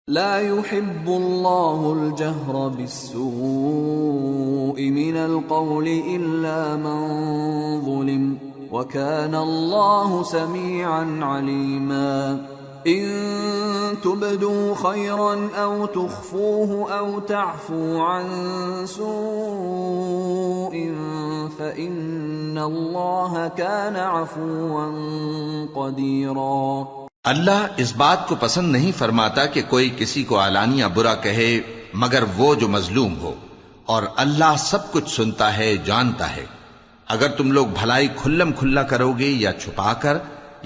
لا يحب الله الجهر بالسوء من القول إلا من ظلم وكان الله سميعا عليما إن تبدوا خيرا أو تخفوه أو تعفو عن سوء فإن الله كان عفوا قديرا۔ اللہ اس بات کو پسند نہیں فرماتا کہ کوئی کسی کو علانیہ برا کہے مگر وہ جو مظلوم ہو، اور اللہ سب کچھ سنتا ہے، جانتا ہے۔ اگر تم لوگ بھلائی کھلم کھلا کرو گے یا چھپا کر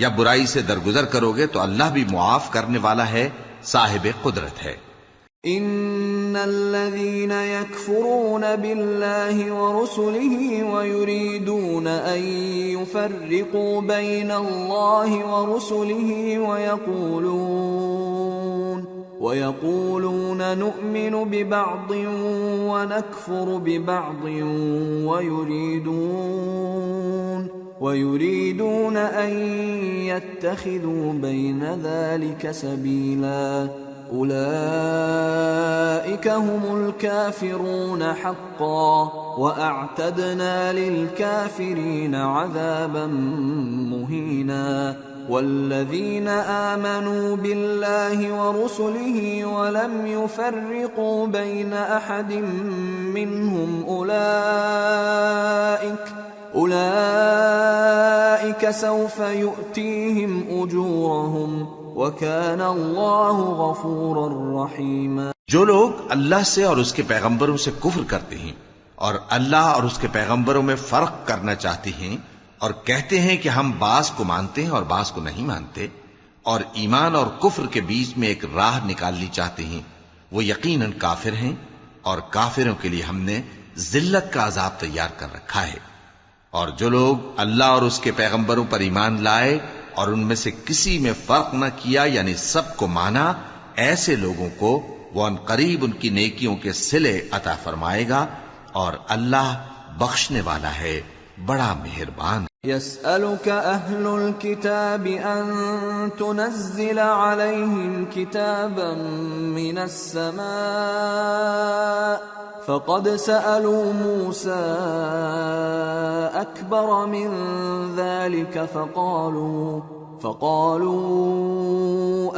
یا برائی سے درگزر کرو گے تو اللہ بھی معاف کرنے والا ہے، صاحب قدرت ہے۔ ان الذين يكفرون بالله ورسله ويريدون ان يفرقوا بين الله ورسله ويقولون نؤمن ببعض ونكفر ببعض ويريدون ان يتخذوا بين ذلك سبيلا أولئك هم الكافرون حقا وأعتدنا للكافرين عذابا مهينا والذين آمنوا بالله ورسله ولم يفرقوا بين أحد منهم أولئك سوف يؤتيهم أجورهم وَكَانَ اللَّهُ غَفُورًا رَحِيمًا۔ جو لوگ اللہ سے اور اس کے پیغمبروں سے کفر کرتے ہیں اور اللہ اور اس کے پیغمبروں میں فرق کرنا چاہتے ہیں اور کہتے ہیں کہ ہم بعض کو مانتے ہیں اور بعض کو نہیں مانتے، اور ایمان اور کفر کے بیچ میں ایک راہ نکالنی چاہتے ہیں، وہ یقیناً کافر ہیں، اور کافروں کے لیے ہم نے ذلت کا عذاب تیار کر رکھا ہے۔ اور جو لوگ اللہ اور اس کے پیغمبروں پر ایمان لائے اور ان میں سے کسی میں فرق نہ کیا یعنی سب کو مانا، ایسے لوگوں کو وہ ان قریب ان کی نیکیوں کے صلے عطا فرمائے گا، اور اللہ بخشنے والا ہے، بڑا مہربان۔ يسألك أهل الكتاب أن تنزل عليهم كتابا من السماء فقد سألوا موسى أكبر من ذلك فقالوا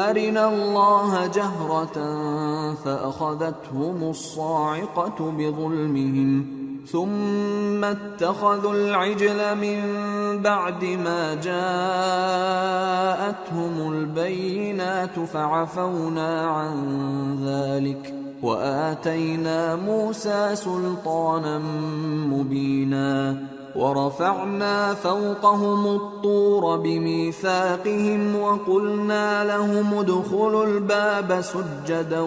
أرنا الله جهرة فأخذتهم الصاعقة بظلمهم ثم اتخذوا العجل من بعد ما جاءتهم البينات فعفونا عن ذلك وآتينا موسى سلطانا مبينا ورفعنا فوقهم الطور بميثاقهم وقلنا لهم ادخلوا الباب سجدا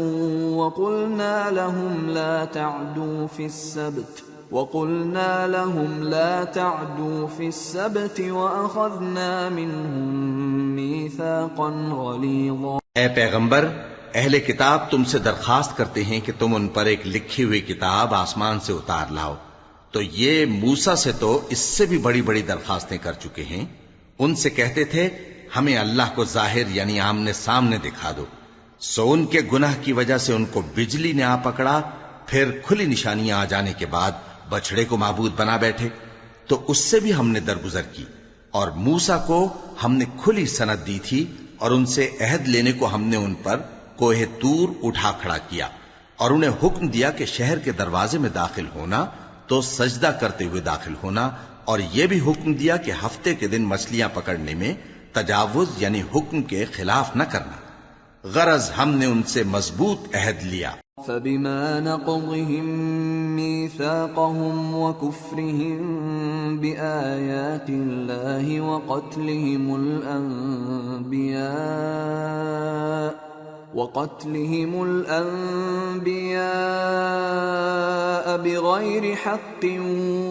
وقلنا لهم لا تعدوا في السبت وأخذنا منهم ميثاقا غليظا۔ اے پیغمبر، اہل کتاب تم سے درخواست کرتے ہیں کہ تم ان پر ایک لکھی ہوئی کتاب آسمان سے اتار لاؤ، تو یہ موسیٰ سے تو اس سے بھی بڑی بڑی درخواستیں کر چکے ہیں۔ ان سے کہتے تھے ہمیں اللہ کو ظاہر یعنی آمنے سامنے دکھا دو، سو ان کے گناہ کی وجہ سے ان کو بجلی نے آ پکڑا، پھر کھلی نشانیاں آ جانے کے بعد بچڑے کو معبود بنا بیٹھے، تو اس سے بھی ہم نے درگزر کی۔ اور موسیٰ کو ہم نے کھلی سند دی تھی، اور ان سے عہد لینے کو ہم نے ان پر کوہ طور اٹھا کھڑا کیا، اور انہیں حکم دیا کہ شہر کے دروازے میں داخل ہونا تو سجدہ کرتے ہوئے داخل ہونا، اور یہ بھی حکم دیا کہ ہفتے کے دن مچھلیاں پکڑنے میں تجاوز یعنی حکم کے خلاف نہ کرنا، غرض ہم نے ان سے مضبوط عہد لیا۔ فبما نقضهم ميثاقهم وكفرهم بآيات الله وقتلهم الأنبياء بغير حق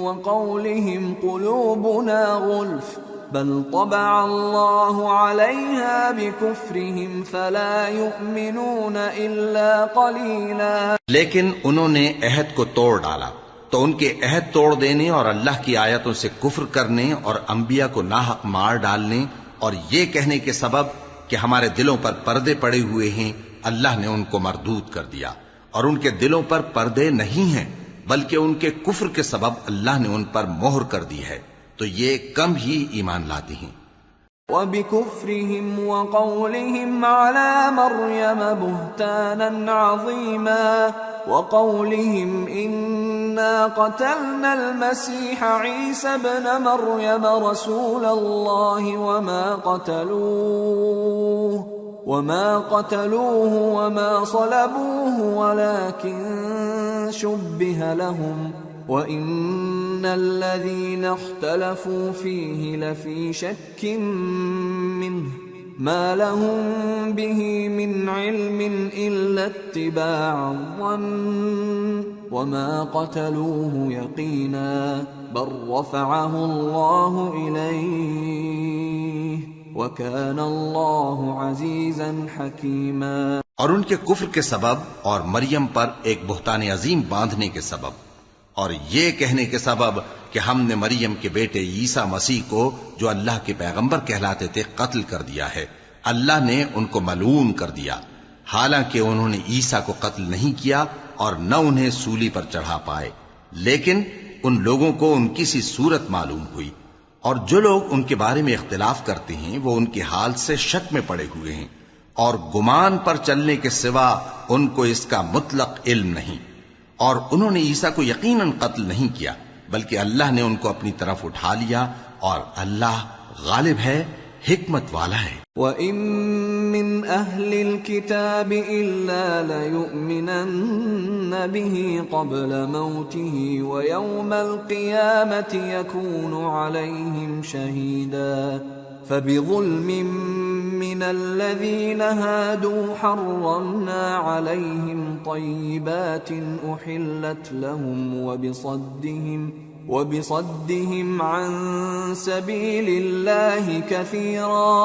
وقولهم قلوبنا غلف بل طبع الله عليها بكفرهم فلا يؤمنون إلا قليلا۔ لیکن انہوں نے عہد کو توڑ ڈالا، تو ان کے عہد توڑ دینے اور اللہ کی آیتوں سے کفر کرنے اور انبیاء کو ناحق مار ڈالنے اور یہ کہنے کے سبب کہ ہمارے دلوں پر پردے پڑے ہوئے ہیں اللہ نے ان کو مردود کر دیا، اور ان کے دلوں پر پردے نہیں ہیں، بلکہ ان کے کفر کے سبب اللہ نے ان پر مہر کر دی ہے، تو یہ کم ہی ایمان لاتے ہیں۔ وَبِكُفْرِهِمْ وَقَوْلِهِمْ عَلَى مَرْيَمَ بُهْتَانًا عَظِيمًا وَقَوْلِهِمْ إِنَّا قَتَلْنَا الْمَسِيحَ عِيسَى ابْنَ مَرْيَمَ رَسُولَ اللَّهِ وَمَا قَتَلُوهُ وَمَا صَلَبُوهُ وَلَكِنْ شُبِّهَ لَهُمْ وَإِنَّ الَّذِينَ اخْتَلَفُوا فِيهِ لَفِي شَكٍّ مِّنْهُ مَا لَهُم بِهِ مِنْ عِلْمٍ إِلَّا اتِّبَاعَ الظَّنِّ وَمَا قَتَلُوهُ يَقِينًا بَلْ رَفَعَهُ اللَّهُ إِلَيْهِ وَكَانَ اللَّهُ عَزِيزًا حَكِيمًا۔ اور ان کے کفر کے سبب اور مریم پر ایک بہتان عظیم باندھنے کے سبب اور یہ کہنے کے سبب کہ ہم نے مریم کے بیٹے عیسیٰ مسیح کو جو اللہ کے پیغمبر کہلاتے تھے قتل کر دیا ہے، اللہ نے ان کو ملعون کر دیا، حالانکہ انہوں نے عیسیٰ کو قتل نہیں کیا اور نہ انہیں سولی پر چڑھا پائے، لیکن ان لوگوں کو ان کی سی صورت معلوم ہوئی، اور جو لوگ ان کے بارے میں اختلاف کرتے ہیں وہ ان کے حال سے شک میں پڑے ہوئے ہیں، اور گمان پر چلنے کے سوا ان کو اس کا مطلق علم نہیں، اور انہوں نے عیسیٰ کو یقیناً قتل نہیں کیا بلکہ اللہ نے ان کو اپنی طرف اٹھا لیا، اور اللہ غالب ہے، حکمت والا ہے۔ وَإِن مِّنْ أَهْلِ الْكِتَابِ إِلَّا لَيُؤْمِنَنَّ بِهِ قَبْلَ مَوْتِهِ وَيَوْمَ الْقِيَامَةِ يَكُونُ عَلَيْهِمْ شَهِيدًا فَبِظُلْمٍ مِّنَ الَّذِينَ هَادُوا حَرَّمْنَا عَلَيْهِمْ طَيِّبَاتٍ أُحِلَّتْ لَهُمْ وبصدهم عن سبيل الله كثيرا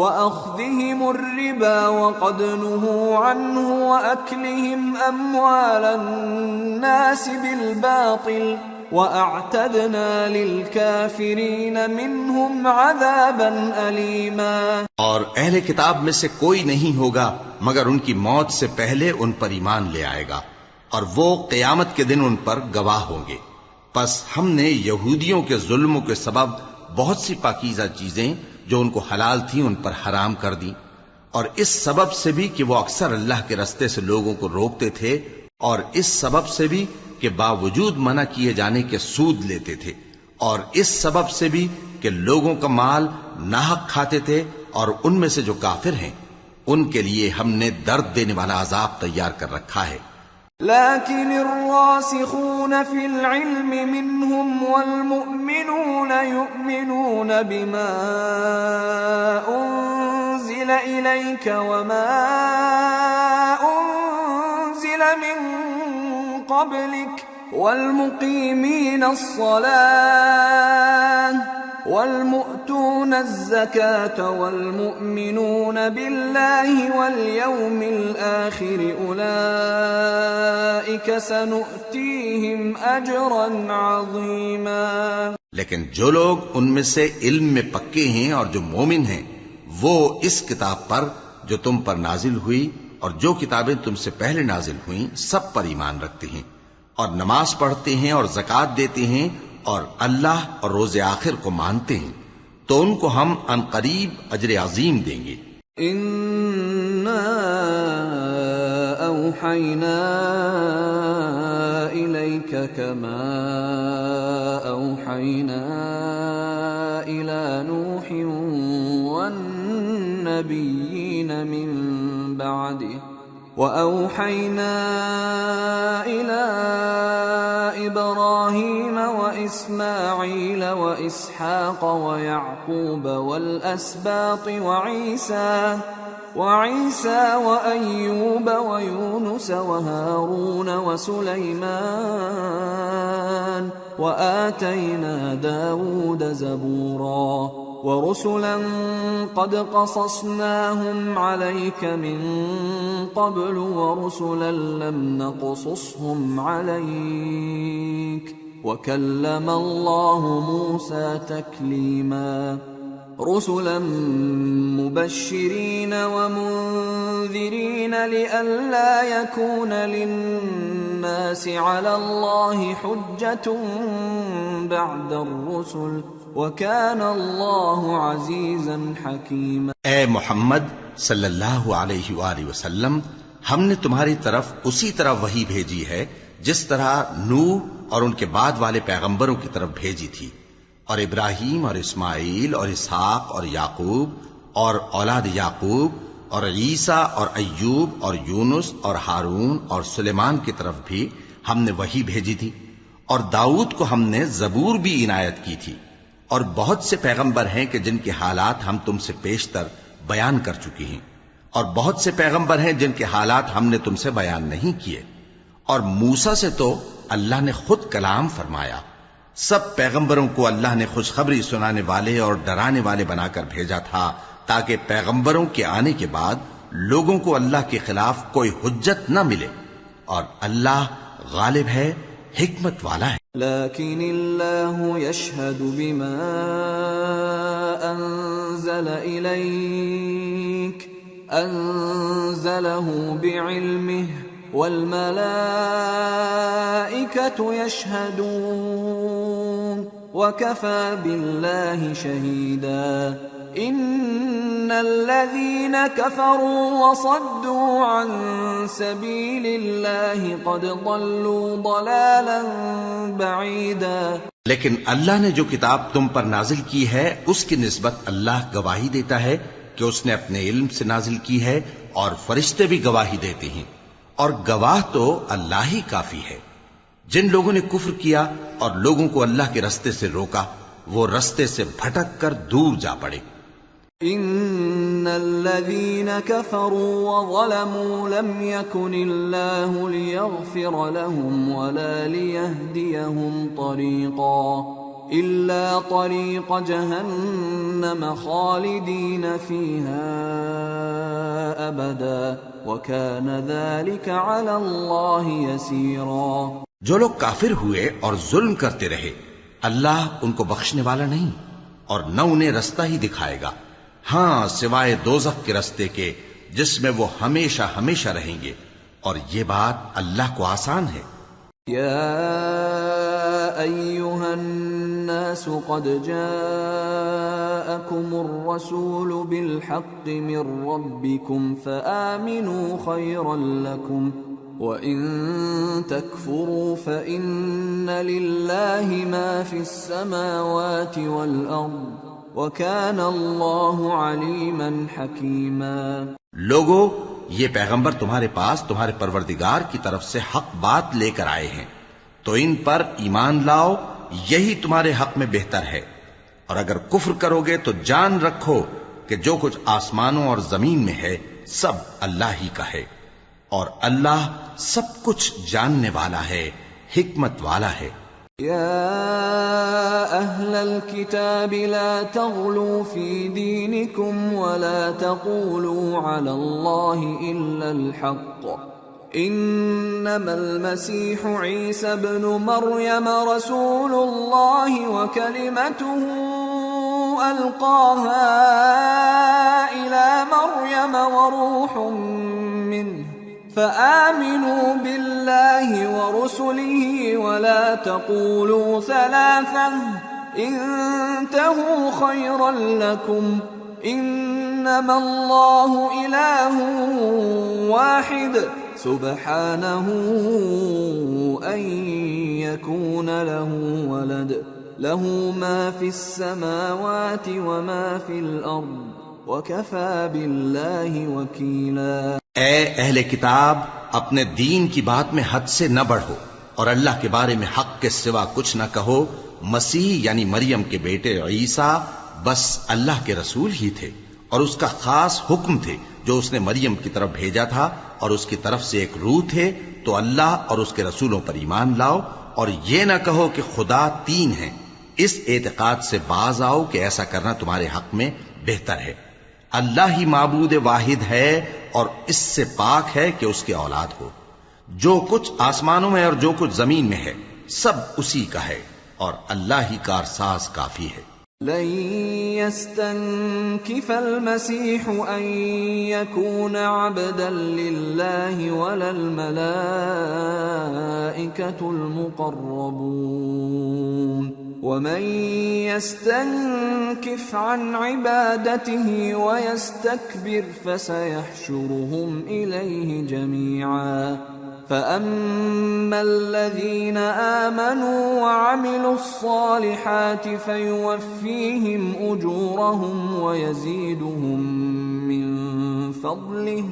وأخذهم الربا وقد نهوا عنه وأكلهم أموال الناس بالباطل وأعتدنا للكافرين منهم عذابا أليما۔ اور اہل کتاب میں سے کوئی نہیں ہوگا مگر ان کی موت سے پہلے ان پر ایمان لے آئے گا، اور وہ قیامت کے دن ان پر گواہ ہوں گے۔ پس ہم نے یہودیوں کے ظلموں کے سبب بہت سی پاکیزہ چیزیں جو ان کو حلال تھیں ان پر حرام کر دیں، اور اس سبب سے بھی کہ وہ اکثر اللہ کے رستے سے لوگوں کو روکتے تھے، اور اس سبب سے بھی کہ باوجود منع کیے جانے کے سود لیتے تھے، اور اس سبب سے بھی کہ لوگوں کا مال ناحق کھاتے تھے، اور ان میں سے جو کافر ہیں ان کے لیے ہم نے درد دینے والا عذاب تیار کر رکھا ہے۔ لكن الراسخون في العلم منهم والمؤمنون يؤمنون بما أنزل إليك وما أنزل من قبلك والمقيمين الصلاة والمؤتون الزكاة والمؤمنون بالله واليوم الآخر أولئك سنؤتيهم أجرا عظيما۔ لیکن جو لوگ ان میں سے علم میں پکے ہیں اور جو مومن ہیں وہ اس کتاب پر جو تم پر نازل ہوئی اور جو کتابیں تم سے پہلے نازل ہوئیں سب پر ایمان رکھتے ہیں اور نماز پڑھتے ہیں اور زکوٰۃ دیتے ہیں اور اللہ اور روز آخر کو مانتے ہیں تو ان کو ہم عنقریب اجر عظیم دیں گے۔ اِنَّا أَوْحَيْنَا إِلَيْكَ كَمَا أَوْحَيْنَا إِلَى نُوحٍ وَالنَّبِيِّينَ مِن بَعْدِهِ وَأَوْحَيْنَا إِلَى إِبْرَاهِيمَ وَإِسْمَاعِيلَ وَإِسْحَاقَ وَيَعْقُوبَ وَالْأَسْبَاطِ وَعِيسَى وَأَيُّوبَ وَيُونُسَ وَهَارُونَ وَسُلَيْمَانَ وَآتَيْنَا دَاوُودَ زَبُورًا وَرُسُلًا قَدْ قَصَصْنَاهُمْ عَلَيْكَ مِن قَبْلُ وَرُسُلًا لَّمْ نَقْصُصْهُمْ عَلَيْكَ وَكَلَّمَ اللَّهُ مُوسَىٰ تَكْلِيمًا۔ رسلا مبشرين ومنذرين لئلا يكون للناس على الله حجة بعد الرسل وكان الله عزيزا حكيما۔ اے محمد صلی اللہ علیہ وآلہ وسلم، ہم نے تمہاری طرف اسی طرح وحی بھیجی ہے جس طرح نوح اور ان کے بعد والے پیغمبروں کی طرف بھیجی تھی، اور ابراہیم اور اسماعیل اور اسحاق اور یعقوب اور اولاد یعقوب اور عیسیٰ اور ایوب اور یونس اور ہارون اور سلیمان کی طرف بھی ہم نے وحی بھیجی تھی، اور داؤد کو ہم نے زبور بھی عنایت کی تھی، اور بہت سے پیغمبر ہیں کہ جن کے حالات ہم تم سے پیشتر بیان کر چکی ہیں، اور بہت سے پیغمبر ہیں جن کے حالات ہم نے تم سے بیان نہیں کیے، اور موسیٰ سے تو اللہ نے خود کلام فرمایا۔ سب پیغمبروں کو اللہ نے خوشخبری سنانے والے اور ڈرانے والے بنا کر بھیجا تھا تاکہ پیغمبروں کے آنے کے بعد لوگوں کو اللہ کے خلاف کوئی حجت نہ ملے، اور اللہ غالب ہے، حکمت والا ہے۔ لیکن اللہ یشہد بما انزل الیک انزلہ بعلمہ والملائکۃ یشہدون وکفی باللہ شہیدا ان الذین کفروا وصدوا عن سبیل اللہ قد ضلوا ضلالا بعیدا۔ لیکن اللہ نے جو کتاب تم پر نازل کی ہے اس کی نسبت اللہ گواہی دیتا ہے کہ اس نے اپنے علم سے نازل کی ہے، اور فرشتے بھی گواہی دیتے ہیں، اور گواہ تو اللہ ہی کافی ہے۔ جن لوگوں نے کفر کیا اور لوگوں کو اللہ کے رستے سے روکا، وہ رستے سے بھٹک کر دور جا پڑے۔ ان الذين كفروا وظلموا لم يكن الله ليغفر لهم ولا ليهديهم طريقا إلا طريق جهنم خالدين فيها أبدا وكان ذلك على الله يسيرا۔ جو لوگ کافر ہوئے اور ظلم کرتے رہے، اللہ ان کو بخشنے والا نہیں اور نہ انہیں رستہ ہی دکھائے گا، ہاں سوائے دوزخ کے رستے کے جس میں وہ ہمیشہ ہمیشہ رہیں گے، اور یہ بات اللہ کو آسان ہے۔ یا ایھا الناس قد جاءکم الرسول بالحق من ربکم فآمنوا خیرا لکم وَإِن تَكْفُرُوا فَإِنَّ لِلَّهِ مَا فِي السَّمَاوَاتِ وَالْأَرْضِ وَكَانَ اللَّهُ عَلِيمًا حَكِيمًا۔ لوگو، یہ پیغمبر تمہارے پاس تمہارے پروردگار کی طرف سے حق بات لے کر آئے ہیں، تو ان پر ایمان لاؤ، یہی تمہارے حق میں بہتر ہے، اور اگر کفر کرو گے تو جان رکھو کہ جو کچھ آسمانوں اور زمین میں ہے سب اللہ ہی کا ہے، اور اللہ سب کچھ جاننے والا ہے، حکمت والا ہے۔ یا اہل الكتاب لا تغلوا فی دینکم ولا تقولوا علی اللہ الا الحق انما المسیح عیسی ابن مریم رسول اللہ وکلمته القاها الى مریم وروح منه فآمنوا بالله ورسله ولا تقولوا ثلاثة انتهوا خيرا لكم انما الله إله واحد سبحانه أن يكون له ولد له ما في السماوات وما في الأرض وَكَفَى بِاللَّهِ وَكِيلًا۔ اے اہل کتاب، اپنے دین کی بات میں حد سے نہ بڑھو، اور اللہ کے بارے میں حق کے سوا کچھ نہ کہو۔ مسیح یعنی مریم کے بیٹے عیسیٰ بس اللہ کے رسول ہی تھے، اور اس کا خاص حکم تھے جو اس نے مریم کی طرف بھیجا تھا، اور اس کی طرف سے ایک روح تھے۔ تو اللہ اور اس کے رسولوں پر ایمان لاؤ، اور یہ نہ کہو کہ خدا تین ہیں۔ اس اعتقاد سے باز آؤ کہ ایسا کرنا تمہارے حق میں بہتر ہے۔ اللہ ہی معبود واحد ہے، اور اس سے پاک ہے کہ اس کے اولاد ہو۔ جو کچھ آسمانوں میں اور جو کچھ زمین میں ہے سب اسی کا ہے، اور اللہ ہی کارساز کافی ہے۔ لن يستنكف المسيح أن يكون عبدا لله ولا الملائكة المقربون ومن يستنكف عن عبادته ويستكبر فسيحشرهم إليه جميعا فأما الذين آمنوا وعملوا الصالحات فيوفيهم أجورهم ويزيدهم من فضله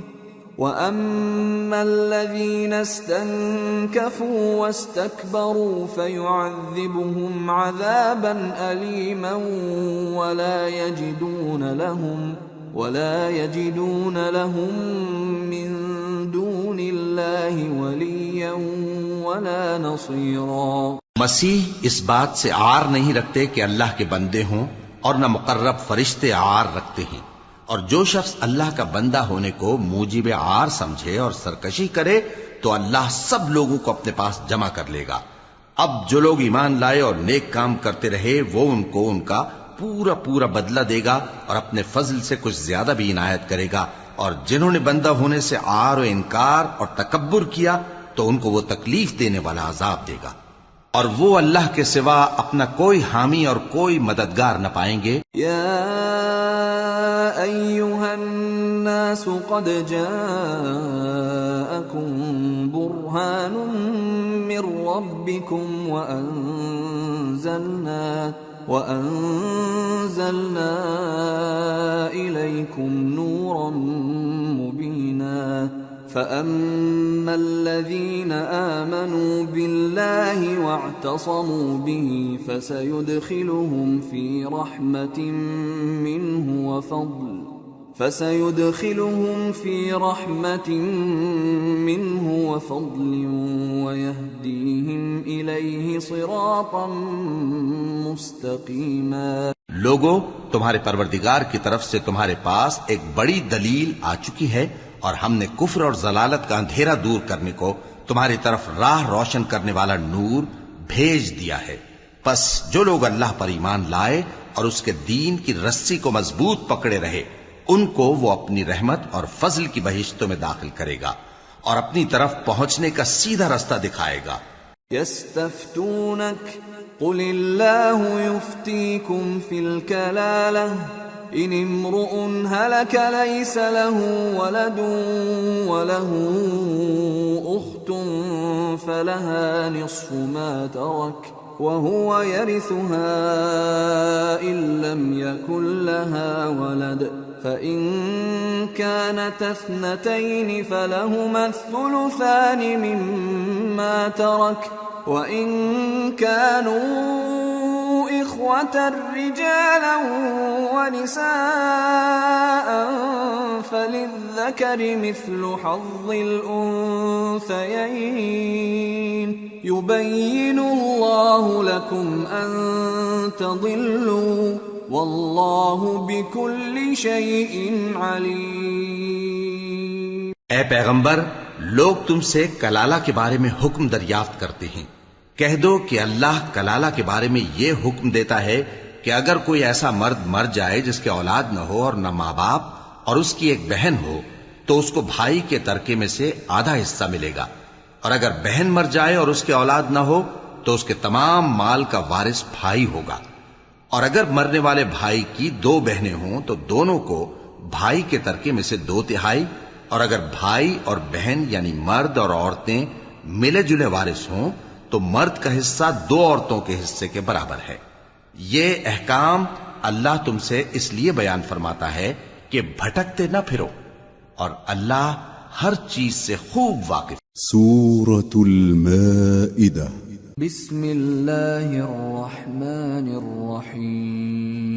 وأما الذين استنكفوا واستكبروا فيعذبهم عذابا أليما ولا يجدون لهم من دون الله وليا ولا نصيرا. مسیح اس بات سے عار نہیں رکھتے کہ اللہ کے بندے ہوں اور نہ مقرب فرشتے عار رکھتے ہیں، اور جو شخص اللہ کا بندہ ہونے کو موجب عار سمجھے اور سرکشی کرے تو اللہ سب لوگوں کو اپنے پاس جمع کر لے گا. اب جو لوگ ایمان لائے اور نیک کام کرتے رہے وہ ان کو ان کا پورا پورا بدلہ دے گا اور اپنے فضل سے کچھ زیادہ بھی عنایت کرے گا، اور جنہوں نے بندہ ہونے سے عار و انکار اور تکبر کیا تو ان کو وہ تکلیف دینے والا عذاب دے گا، اور وہ اللہ کے سوا اپنا کوئی حامی اور کوئی مددگار نہ پائیں گے. یا ایھا الناس قد جاءکم برہان من ربکم وأنزلنا إليكم نورا مبينا فأما الذين آمنوا بالله واعتصموا به فسيدخلهم في رحمة منه وفضل ويهديهم إليه صراطا مستقيما. لوگو، تمہارے پروردگار کی طرف سے تمہارے پاس ایک بڑی دلیل آ چکی ہے، اور ہم نے کفر اور ضلالت کا اندھیرا دور کرنے کو تمہاری طرف راہ روشن کرنے والا نور بھیج دیا ہے. پس جو لوگ اللہ پر ایمان لائے اور اس کے دین کی رسی کو مضبوط پکڑے رہے ان کو وہ اپنی رحمت اور فضل کی بہشتوں میں داخل کرے گا اور اپنی طرف پہنچنے کا سیدھا رستہ دکھائے گا. يستفتونك قل الله يفتيكم في الكلالة إن امرؤ هلك ليس له ولد وله أخت فلها نصف ما ترك وهو يرثها إن لم يكن لها ولد فإن كانت اثنتين فلهما الثلثان مما ترك وإن كانوا إخوة رجالا ونساء فللذكر مثل حظ الأنثيين يبين الله لكم أن تضلوا واللہ بکل شیء علیم. اے پیغمبر، لوگ تم سے کلالہ کے بارے میں حکم دریافت کرتے ہیں. کہہ دو کہ اللہ کلالہ کے بارے میں یہ حکم دیتا ہے کہ اگر کوئی ایسا مرد مر جائے جس کے اولاد نہ ہو اور نہ ماں باپ اور اس کی ایک بہن ہو تو اس کو بھائی کے ترکے میں سے آدھا حصہ ملے گا، اور اگر بہن مر جائے اور اس کے اولاد نہ ہو تو اس کے تمام مال کا وارث بھائی ہوگا. اور اگر مرنے والے بھائی کی دو بہنیں ہوں تو دونوں کو بھائی کے ترکے میں سے 2/3، اور اگر بھائی اور بہن یعنی مرد اور عورتیں ملے جلے وارث ہوں تو مرد کا حصہ 2 عورتوں کے حصے کے برابر ہے. یہ احکام اللہ تم سے اس لیے بیان فرماتا ہے کہ بھٹکتے نہ پھرو، اور اللہ ہر چیز سے خوب واقف. سورة المائدة. بسم اللہ الرحمن الرحیم.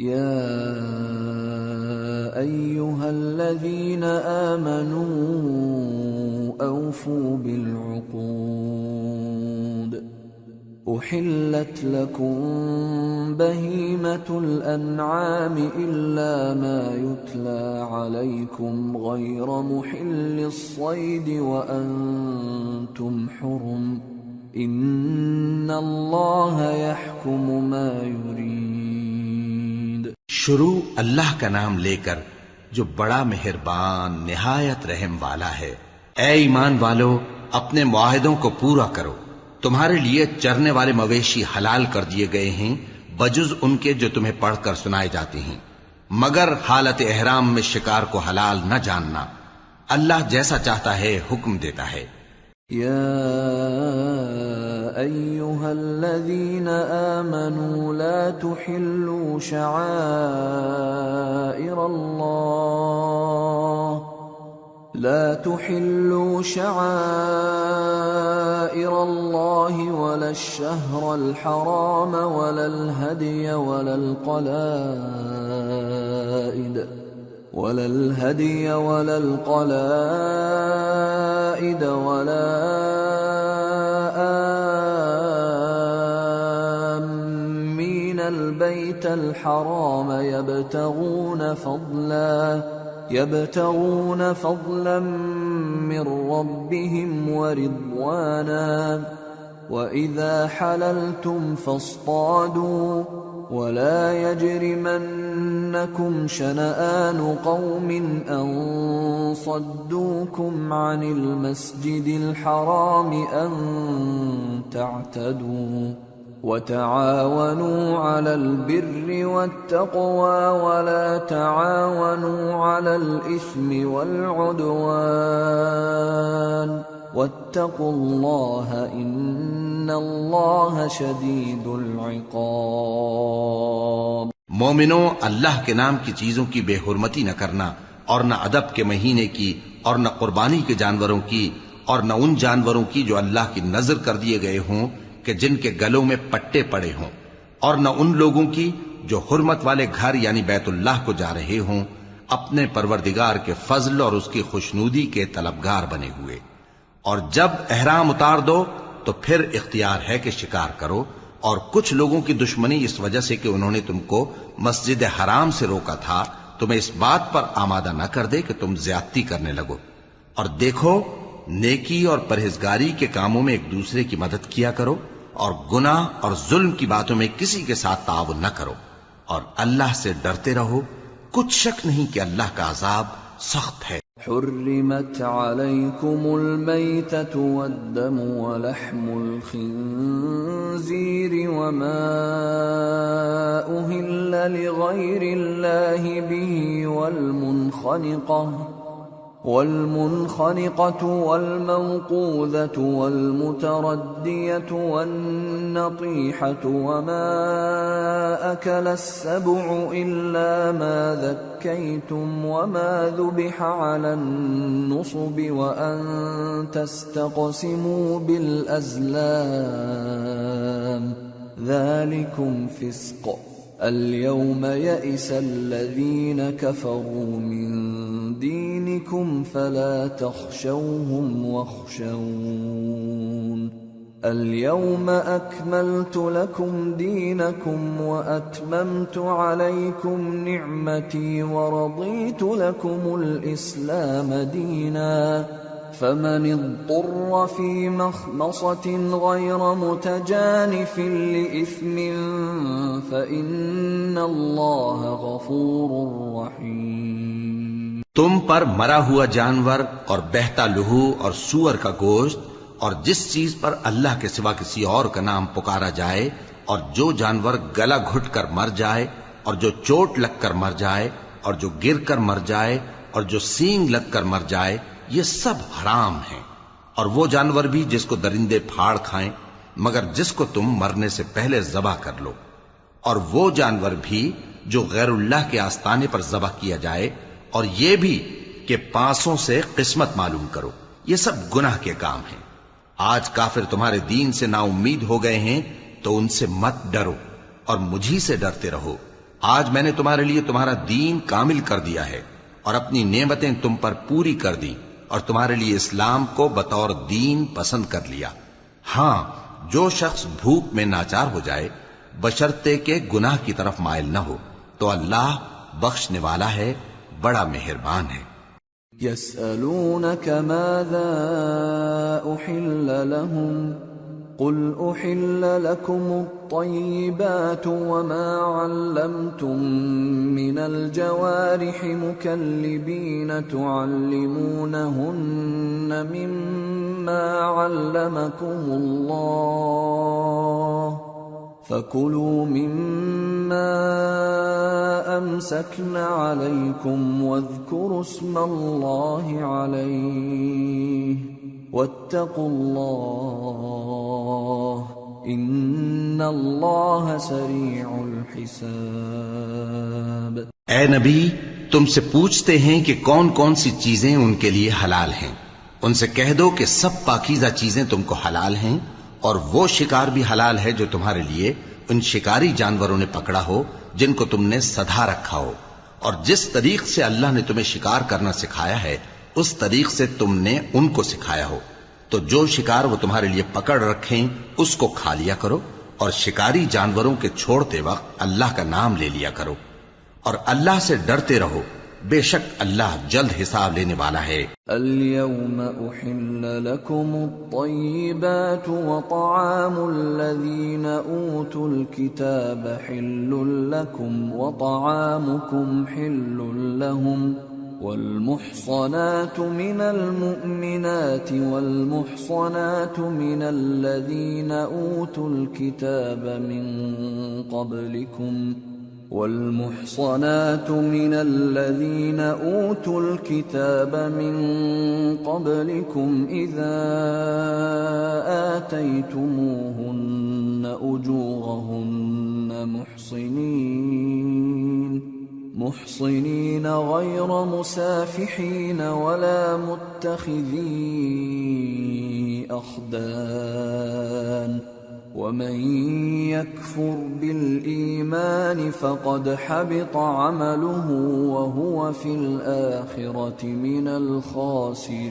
یا ایہا الذین آمنوا اوفوا بالعقود احلت لکم بہیمۃ الانعام الا ما یتلی علیکم غیر محل الصید وانتم حرم ان اللہ یحکم ما یرید۔ شروع اللہ کا نام لے کر جو بڑا مہربان نہایت رحم والا ہے۔ اے ایمان والو، اپنے معاہدوں کو پورا کرو۔ تمہارے لیے چرنے والے مویشی حلال کر دیے گئے ہیں بجز ان کے جو تمہیں پڑھ کر سنائے جاتے ہیں، مگر حالت احرام میں شکار کو حلال نہ جاننا۔ اللہ جیسا چاہتا ہے حکم دیتا ہے۔ یا ایہا الذین آمنوا لا تحلوا شعائر اللہ ولا الشہر الحرام ولا الہدی ولا القلائد ولا آمین البیت الحرام يبتغون فضلا من ربهم ورضوانا وإذا حللتم فاصطادوا ولا يجرمنكم شنآن قوم أن صدوكم عن المسجد الحرام أن تعتدوا وتعاونوا على البر والتقوى ولا تعاونوا على الإثم والعدوان واتقوا الله إن الله شديد العقاب۔ مومنو، اللہ کے نام کی چیزوں کی بے حرمتی نہ کرنا، اور نہ ادب کے مہینے کی، اور نہ قربانی کے جانوروں کی، اور نہ ان جانوروں کی جو اللہ کی نذر کر دیے گئے ہوں کہ جن کے گلوں میں پٹے پڑے ہوں، اور نہ ان لوگوں کی جو حرمت والے گھر یعنی بیت اللہ کو جا رہے ہوں اپنے پروردگار کے فضل اور اس کی خوشنودی کے طلبگار بنے ہوئے۔ اور جب احرام اتار دو تو پھر اختیار ہے کہ شکار کرو، اور کچھ لوگوں کی دشمنی اس وجہ سے کہ انہوں نے تم کو مسجد حرام سے روکا تھا تمہیں اس بات پر آمادہ نہ کر دے کہ تم زیادتی کرنے لگو۔ اور دیکھو، نیکی اور پرہیزگاری کے کاموں میں ایک دوسرے کی مدد کیا کرو، اور گناہ اور ظلم کی باتوں میں کسی کے ساتھ تعاون نہ کرو، اور اللہ سے ڈرتے رہو۔ کچھ شک نہیں کہ اللہ کا عذاب سخت ہے۔ حرمت علیکم المیتۃ والدم ولحم الخنزیر وما أهل لغیر اللہ به والمنخنقة والموقوذة والمتردية والنطيحة وما أكل السبع إلا ما ذكيتم وما ذبح على النصب وأن تستقسموا بالأزلام ذلكم فسق اليوم يئس الذين كفروا من دينكم فلا تخشوهم واخشون اليوم أكملت لكم دينكم وأتممت عليكم نعمتي ورضيت لكم الإسلام دينا فمن اضطر في مخمصة غير متجانف لإثم فإن الله غفور رحيم۔ تم پر مرا ہوا جانور اور بہتا لہو اور سور کا گوشت اور جس چیز پر اللہ کے سوا کسی اور کا نام پکارا جائے اور جو جانور گلا گھٹ کر مر جائے اور جو چوٹ لگ کر مر جائے اور جو گر کر مر جائے اور جو سینگ لگ کر مر جائے، یہ سب حرام ہیں۔ اور وہ جانور بھی جس کو درندے پھاڑ کھائیں مگر جس کو تم مرنے سے پہلے ذبح کر لو، اور وہ جانور بھی جو غیر اللہ کے آستانے پر ذبح کیا جائے، اور یہ بھی کہ پانسوں سے قسمت معلوم کرو۔ یہ سب گناہ کے کام ہیں۔ آج کافر تمہارے دین سے نا امید ہو گئے ہیں تو ان سے مت ڈرو اور مجھی سے ڈرتے رہو۔ آج میں نے تمہارے لیے تمہارا دین کامل کر دیا ہے اور اپنی نعمتیں تم پر پوری کر دی اور تمہارے لیے اسلام کو بطور دین پسند کر لیا۔ ہاں، جو شخص بھوک میں ناچار ہو جائے بشرطے کہ گناہ کی طرف مائل نہ ہو تو اللہ بخشنے والا ہے، بڑا مہربان ہے۔ يسألونك ماذا أحل لهم قل أحل لكم الطيبات وما علمتم من الجوارح مكلبين تعلمونهن مما علمكم الله فكلوا مما أمسكن عليكم واذكروا اسم الله عليه واتقوا الله ان اللہ سریع الحساب۔ اے نبی، تم سے پوچھتے ہیں کہ کون کون سی چیزیں ان کے لیے حلال ہیں۔ ان سے کہہ دو کہ سب پاکیزہ چیزیں تم کو حلال ہیں، اور وہ شکار بھی حلال ہے جو تمہارے لیے ان شکاری جانوروں نے پکڑا ہو جن کو تم نے سدھا رکھا ہو، اور جس طریق سے اللہ نے تمہیں شکار کرنا سکھایا ہے اس طریق سے تم نے ان کو سکھایا ہو، تو جو شکار وہ تمہارے لیے پکڑ رکھیں اس کو کھا لیا کرو، اور شکاری جانوروں کے چھوڑتے وقت اللہ کا نام لے لیا کرو، اور اللہ سے ڈرتے رہو، بے شک اللہ جلد حساب لینے والا ہے۔ اليوم احل لكم الطيبات وطعام الذين اوتوا الكتاب حل لكم وطعامكم حل لهم والمحصنات من المؤمنات والمحصنات من الذين أوتوا الكتاب من قبلكم والمحصنات من الذين أوتوا الكتاب من قبلكم إذا آتيتموهن أجورهن محصنين غير مسافحين ولا متخذي أخدان ومن يكفر بالإيمان فقد حبط عمله وهو في الآخرة من الخاسرين۔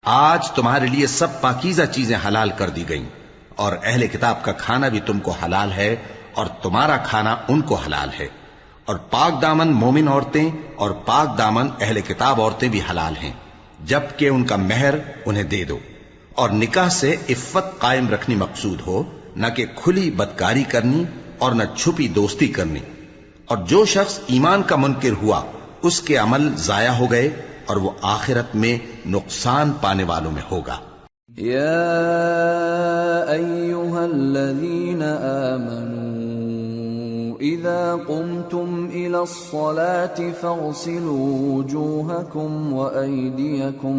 آج تمہارے لیے سب پاکیزہ چیزیں حلال کر دی گئیں، اور اہل کتاب کا کھانا بھی تم کو حلال ہے اور تمہارا کھانا ان کو حلال ہے، اور پاک دامن مومن عورتیں اور پاک دامن اہل کتاب عورتیں بھی حلال ہیں، جبکہ ان کا مہر انہیں دے دو، اور نکاح سے عفت قائم رکھنی مقصود ہو، نہ کہ کھلی بدکاری کرنی اور نہ چھپی دوستی کرنی۔ اور جو شخص ایمان کا منکر ہوا اس کے عمل ضائع ہو گئے اور وہ آخرت میں نقصان پانے والوں میں ہوگا۔ یا ایھا الذین آمنوا اذا قمتم الى الصلاة فاغسلوا وجوهكم وأيديكم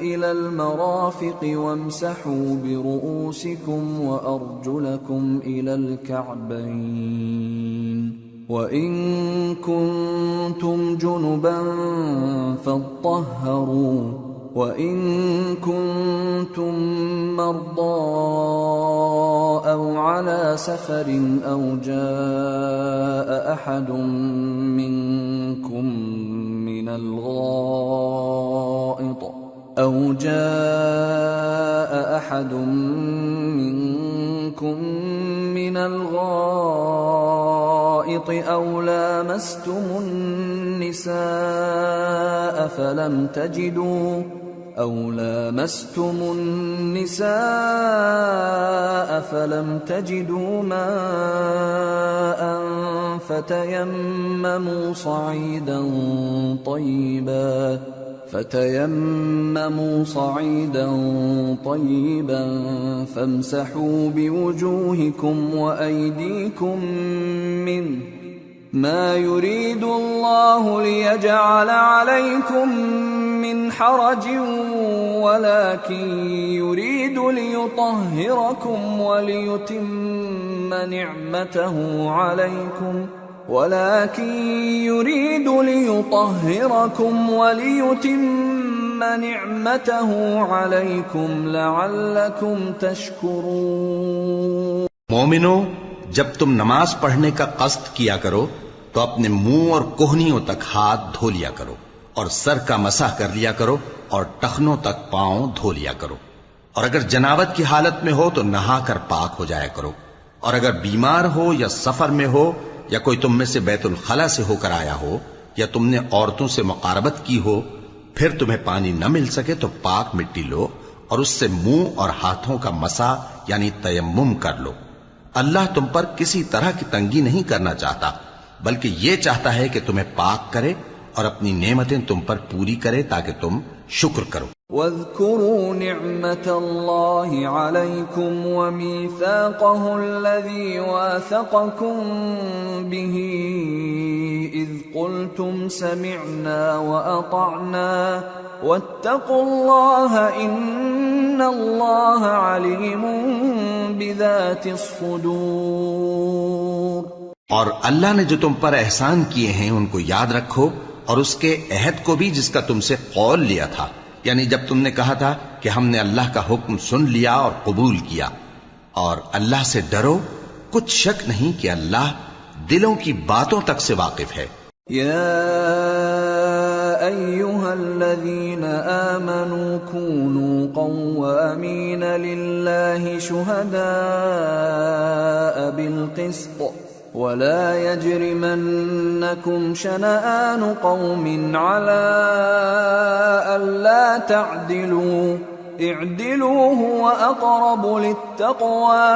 إلى المرافق وامسحوا برؤوسكم وأرجلكم إلى الكعبين وإن كنتم جنبا فاطهروا وَإِن كُنتُم مَّرْضَىٰ أَوْ عَلَىٰ سَفَرٍ أَوْ جَاءَ أَحَدٌ مِّنكُم من الغائط أو لامستم النساء فلم تجدوا ماء فتيمموا صعيدا طيبا فامسحوا بوجوهكم وأيديكم منه ما يريد الله ليجعل عليكم من حرج ولكن يريد ليطهركم وليتم نعمته عليكم لعلكم تشكرون۔ مومنو، جب تم نماز پڑھنے کا قصد کیا کرو تو اپنے منہ اور کوہنیوں تک ہاتھ دھو لیا کرو، اور سر کا مسح کر لیا کرو، اور ٹخنوں تک پاؤں دھو لیا کرو، اور اگر جنابت کی حالت میں ہو تو نہا کر پاک ہو جایا کرو، اور اگر بیمار ہو یا سفر میں ہو یا کوئی تم میں سے بیت الخلا سے ہو کر آیا ہو یا تم نے عورتوں سے مقاربت کی ہو، پھر تمہیں پانی نہ مل سکے تو پاک مٹی لو اور اس سے منہ اور ہاتھوں کا مسح یعنی تیمم کر لو۔ اللہ تم پر کسی طرح کی تنگی نہیں کرنا چاہتا، بلکہ یہ چاہتا ہے کہ تمہیں پاک کرے اور اپنی نعمتیں تم پر پوری کرے تاکہ تم شکر کرو۔ واذكروا نعمة الله عليكم وميثاقه الذي واثقكم به إذ قلتم سمعنا وأطعنا واتقوا الله إن الله عليم بذات الصدور۔ اور اللہ نے جو تم پر احسان کیے ہیں ان کو یاد رکھو، اور اس کے عہد کو بھی جس کا تم سے قول لیا تھا، یعنی جب تم نے کہا تھا کہ ہم نے اللہ کا حکم سن لیا اور قبول کیا، اور اللہ سے ڈرو، کچھ شک نہیں کہ اللہ دلوں کی باتوں تک سے واقف ہے۔ یا ایھا الذین آمنوا کونوا قوامین للہ شہداء بالقسط ولا يجرمنكم شنآن قوم على ألا تعدلوا اعدلوا هو أقرب للتقوى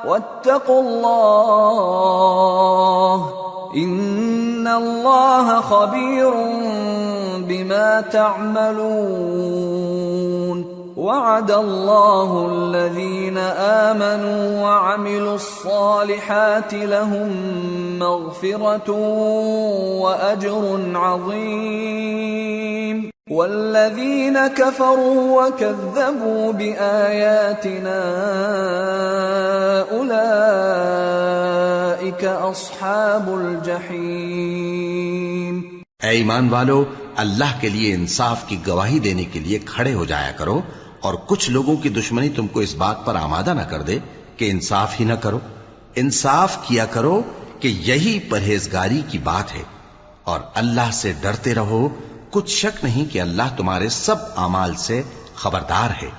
واتقوا الله إن الله خبير بما تعملون۔ وعد الله الذين آمنوا وعملوا الصالحات لهم مغفرة وأجر عظيم، والذين كفروا وكذبوا بآياتنا أولئك أصحاب الجحيم۔ اے ایمان والو، اللہ کے لیے انصاف کی گواہی دینے کے لیے کھڑے ہو جایا کرو، اور کچھ لوگوں کی دشمنی تم کو اس بات پر آمادہ نہ کر دے کہ انصاف ہی نہ کرو۔ انصاف کیا کرو کہ یہی پرہیزگاری کی بات ہے، اور اللہ سے ڈرتے رہو، کچھ شک نہیں کہ اللہ تمہارے سب اعمال سے خبردار ہے۔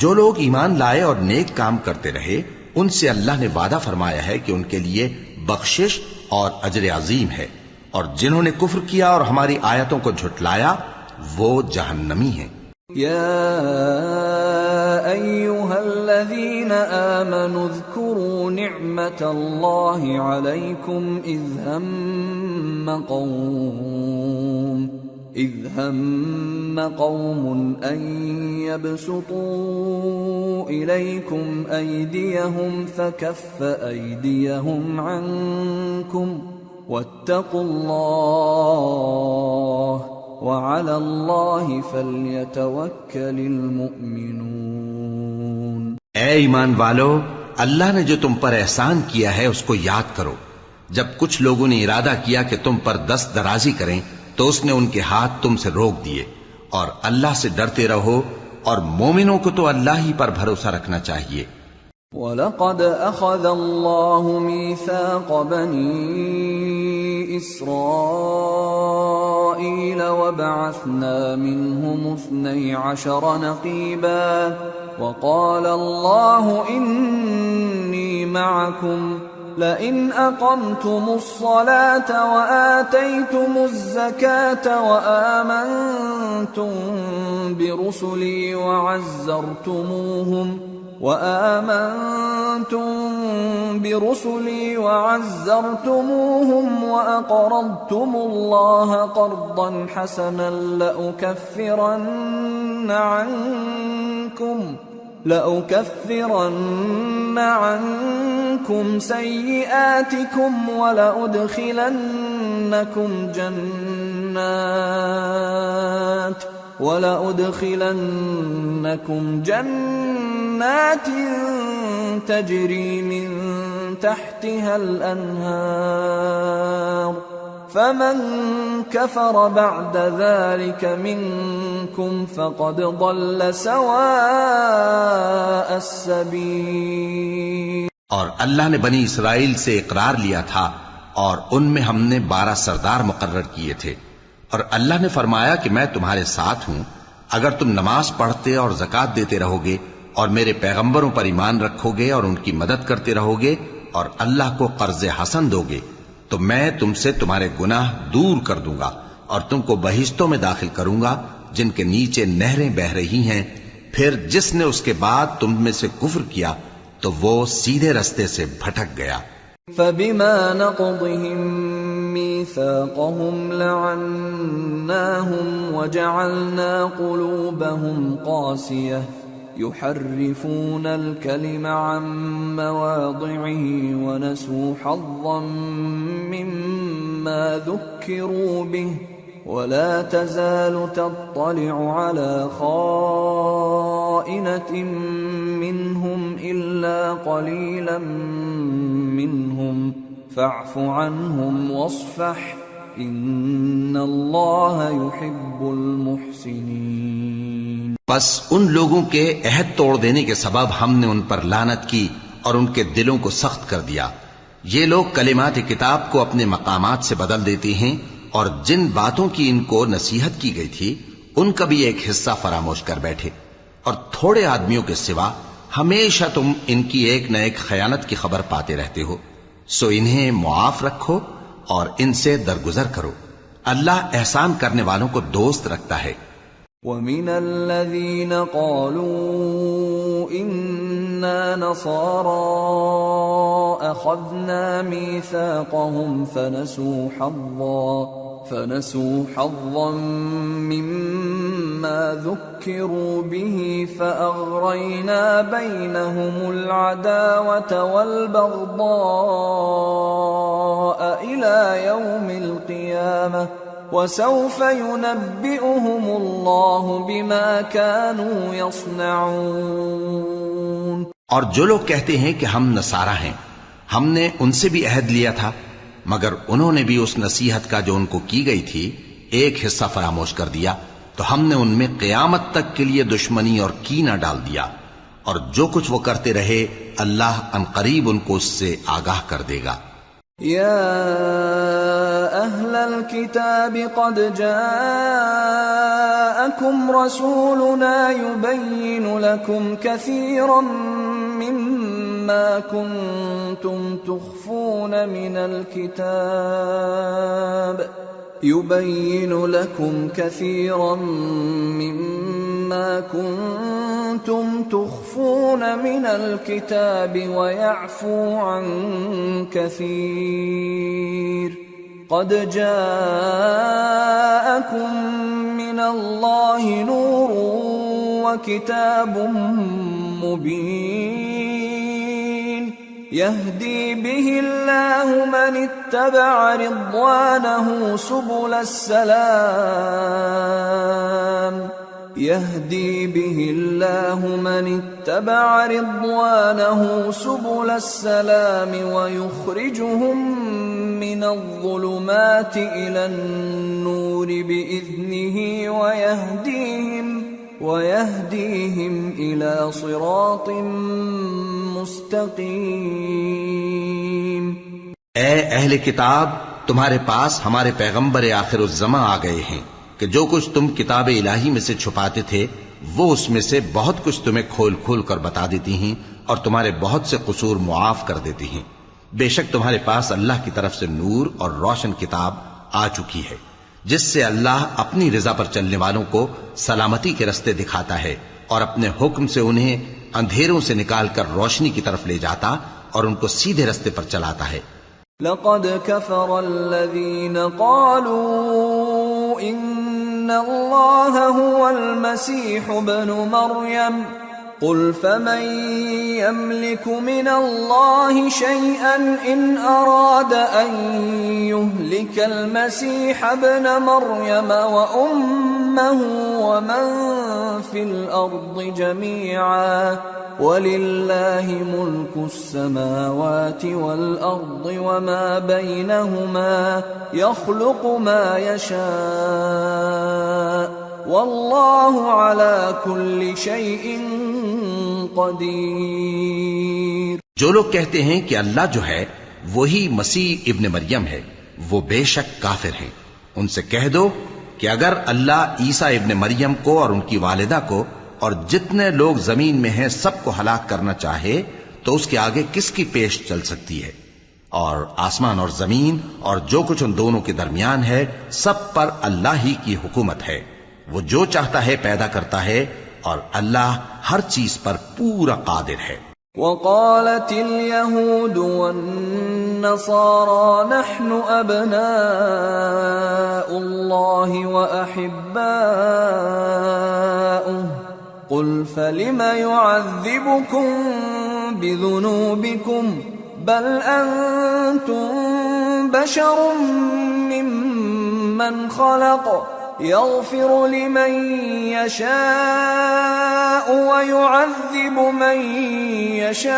جو لوگ ایمان لائے اور نیک کام کرتے رہے، ان سے اللہ نے وعدہ فرمایا ہے کہ ان کے لیے بخشش اور اجر عظیم ہے، اور جنہوں نے کفر کیا اور ہماری آیتوں کو جھٹلایا وہ جہنمی ہیں۔ یا ایھا الذین آمنوا اذکروا نعمت اللہ علیکم اذ ہم قوم ان یبسطوا الیکم ایدیہم فکف ایدیہم عنکم واتقوا اللہ وعلى الله فليتوكل المؤمنون۔ اے ایمان والو، اللہ نے جو تم پر احسان کیا ہے اس کو یاد کرو۔ جب کچھ لوگوں نے ارادہ کیا کہ تم پر دست درازی کریں تو اس نے ان کے ہاتھ تم سے روک دیے، اور اللہ سے ڈرتے رہو، اور مومنوں کو تو اللہ ہی پر بھروسہ رکھنا چاہیے۔ وَلَقَدْ أَخَذَ اللَّهُ مِيثَاقَ بَنِي إِسْرَائِيلَ وَبَعَثْنَا مِنْهُمُ 12 نَقِيبًا وَقَالَ اللَّهُ إِنِّي مَعَكُمْ لَئِنْ أَقَمْتُمُ الصَّلَاةَ وَآتَيْتُمُ الزَّكَاةَ وَآمَنْتُمْ برسلي وعزرتموهم وأقرضتم الله قرضا حسنا لأكفرن عنكم سيئاتكم ولأدخلنكم جنات تجري من تحتها الأنهار فمن كفر بعد ذلك منكم فقد ضل سواء السبيل۔ اور اللہ نے بنی اسرائیل سے اقرار لیا تھا، اور ان میں ہم نے 12 سردار مقرر کیے تھے، اور اللہ نے فرمایا کہ میں تمہارے ساتھ ہوں اگر تم نماز پڑھتے اور زکوٰۃ دیتے رہو گے اور میرے پیغمبروں پر ایمان رکھو گے اور ان کی مدد کرتے رہو گے اور اللہ کو قرض حسن دو گے تو میں تم سے تمہارے گناہ دور کر دوں گا اور تم کو بہشتوں میں داخل کروں گا جن کے نیچے نہریں بہ رہی ہیں. پھر جس نے اس کے بعد تم میں سے کفر کیا تو وہ سیدھے رستے سے بھٹک گیا. فَبِمَا نَقْضِهِم مِّيثَاقَهُمْ لَعَنَّاهُمْ وَجَعَلْنَا قُلُوبَهُمْ قَاسِيَةً يُحَرِّفُونَ الْكَلِمَ عَن مَّوَاضِعِهِ وَنَسُوا حَظًّا مِّمَّا ذُكِّرُوا بِهِ وَلَا تَزَالُ تَطَّلِعُ عَلَى خَائِنَةٍ مِّنْهُمْ إِلَّا قَلِيلًا مِّنْهُمْ فَاعْفُ عَنْهُمْ وَاصْفَحْ إِنَّ اللَّهَ يُحِبُّ الْمُحْسِنِينَ. بس ان لوگوں کے عہد توڑ دینے کے سبب ہم نے ان پر لعنت کی اور ان کے دلوں کو سخت کر دیا. یہ لوگ کلمات کتاب کو اپنے مقامات سے بدل دیتے ہیں اور جن باتوں کی ان کو نصیحت کی گئی تھی ان کا بھی ایک حصہ فراموش کر بیٹھے. اور تھوڑے آدمیوں کے سوا ہمیشہ تم ان کی ایک نہ ایک خیانت کی خبر پاتے رہتے ہو. سو انہیں معاف رکھو اور ان سے درگزر کرو. اللہ احسان کرنے والوں کو دوست رکھتا ہے. وَمِنَ الَّذِينَ قَالُوا إِنَّا نَصَارَىٰ أَخَذْنَا مِيثَاقَهُمْ فَنَسُوا حَظًّا مِّمَّا ذُكِّرُوا بِهِ فَأَغْرَيْنَا بَيْنَهُمُ الْعَدَاوَةَ وَالْبَغْضَاءَ إِلَىٰ يَوْمِ الْقِيَامَةِ وَسَوْفَ يُنَبِّئُهُمُ اللَّهُ بِمَا كَانُوا يَصْنَعُونَ. اور جو لوگ کہتے ہیں کہ ہم نصارہ ہیں، ہم نے ان سے بھی عہد لیا تھا مگر انہوں نے بھی اس نصیحت کا جو ان کو کی گئی تھی ایک حصہ فراموش کر دیا تو ہم نے ان میں قیامت تک کے لیے دشمنی اور کینہ ڈال دیا. اور جو کچھ وہ کرتے رہے اللہ عنقریب ان کو اس سے آگاہ کر دے گا. يا أهل الكتاب قد جاءكم رسولنا يبين لكم كثيرا مما كنتم تخفون من الكتاب ويعفو عن كثير قد جاءكم من الله نور وكتاب مبين يهدي به الله من اتبع رضوانه سبل السلام ويخرجهم من الظلمات إلى النور بإذنه ويهديهم إلى صراط مستقيم. اے اہل کتاب، تمہارے پاس ہمارے پیغمبر آخر الزماں آ گئے ہیں کہ جو کچھ تم کتاب الہی میں سے چھپاتے تھے وہ اس میں سے بہت کچھ تمہیں کھول کھول کر بتا دیتی ہیں اور تمہارے بہت سے قصور معاف کر دیتی ہیں. بے شک تمہارے پاس اللہ کی طرف سے نور اور روشن کتاب آ چکی ہے جس سے اللہ اپنی رضا پر چلنے والوں کو سلامتی کے رستے دکھاتا ہے اور اپنے حکم سے انہیں اندھیروں سے نکال کر روشنی کی طرف لے جاتا اور ان کو سیدھے رستے پر چلاتا ہے. لقد كفر الذين قالوا إن الله هو المسيح ابن مريم قل فمن يملك من الله شيئا إن أراد أن يهلك المسيح ابن مريم وأمه ومن في الأرض جميعا وَلِلَّهِ مُلْكُ السَّمَاوَاتِ وَالْأَرْضِ وَمَا بَيْنَهُمَا يَخْلُقُ مَا يَشَاءُ وَاللَّهُ عَلَى كُلِّ شَيْءٍ قَدِيرٌ. جو لوگ کہتے ہیں کہ اللہ جو ہے وہی مسیح ابن مریم ہے وہ بے شک کافر ہیں. ان سے کہہ دو کہ اگر اللہ عیسیٰ ابن مریم کو اور ان کی والدہ کو اور جتنے لوگ زمین میں ہیں سب کو ہلاک کرنا چاہے تو اس کے آگے کس کی پیش چل سکتی ہے؟ اور آسمان اور زمین اور جو کچھ ان دونوں کے درمیان ہے سب پر اللہ ہی کی حکومت ہے. وہ جو چاہتا ہے پیدا کرتا ہے اور اللہ ہر چیز پر پورا قادر ہے. وقالت اليهود والنصارى نحن أبناء الله وأحباؤه قل فلم يعذبكم بذنوبكم بل أنتم بشر ممن خلق يغفر لمن يشاء ويعذب من يشاء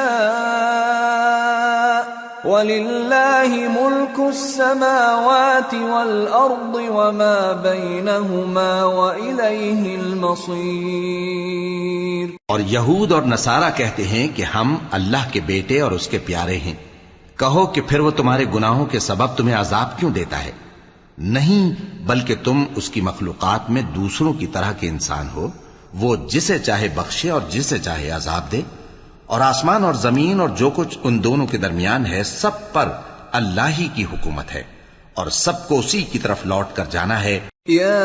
ولله ملك السماوات والأرض وما بينهما وإليه المصير. اور یہود اور نصارہ کہتے ہیں کہ ہم اللہ کے بیٹے اور اس کے پیارے ہیں. کہو کہ پھر وہ تمہارے گناہوں کے سبب تمہیں عذاب کیوں دیتا ہے؟ نہیں، بلکہ تم اس کی مخلوقات میں دوسروں کی طرح کے انسان ہو. وہ جسے چاہے بخشے اور جسے چاہے عذاب دے. اور آسمان اور زمین اور جو کچھ ان دونوں کے درمیان ہے سب پر اللہ ہی کی حکومت ہے اور سب کو اسی کی طرف لوٹ کر جانا ہے. یا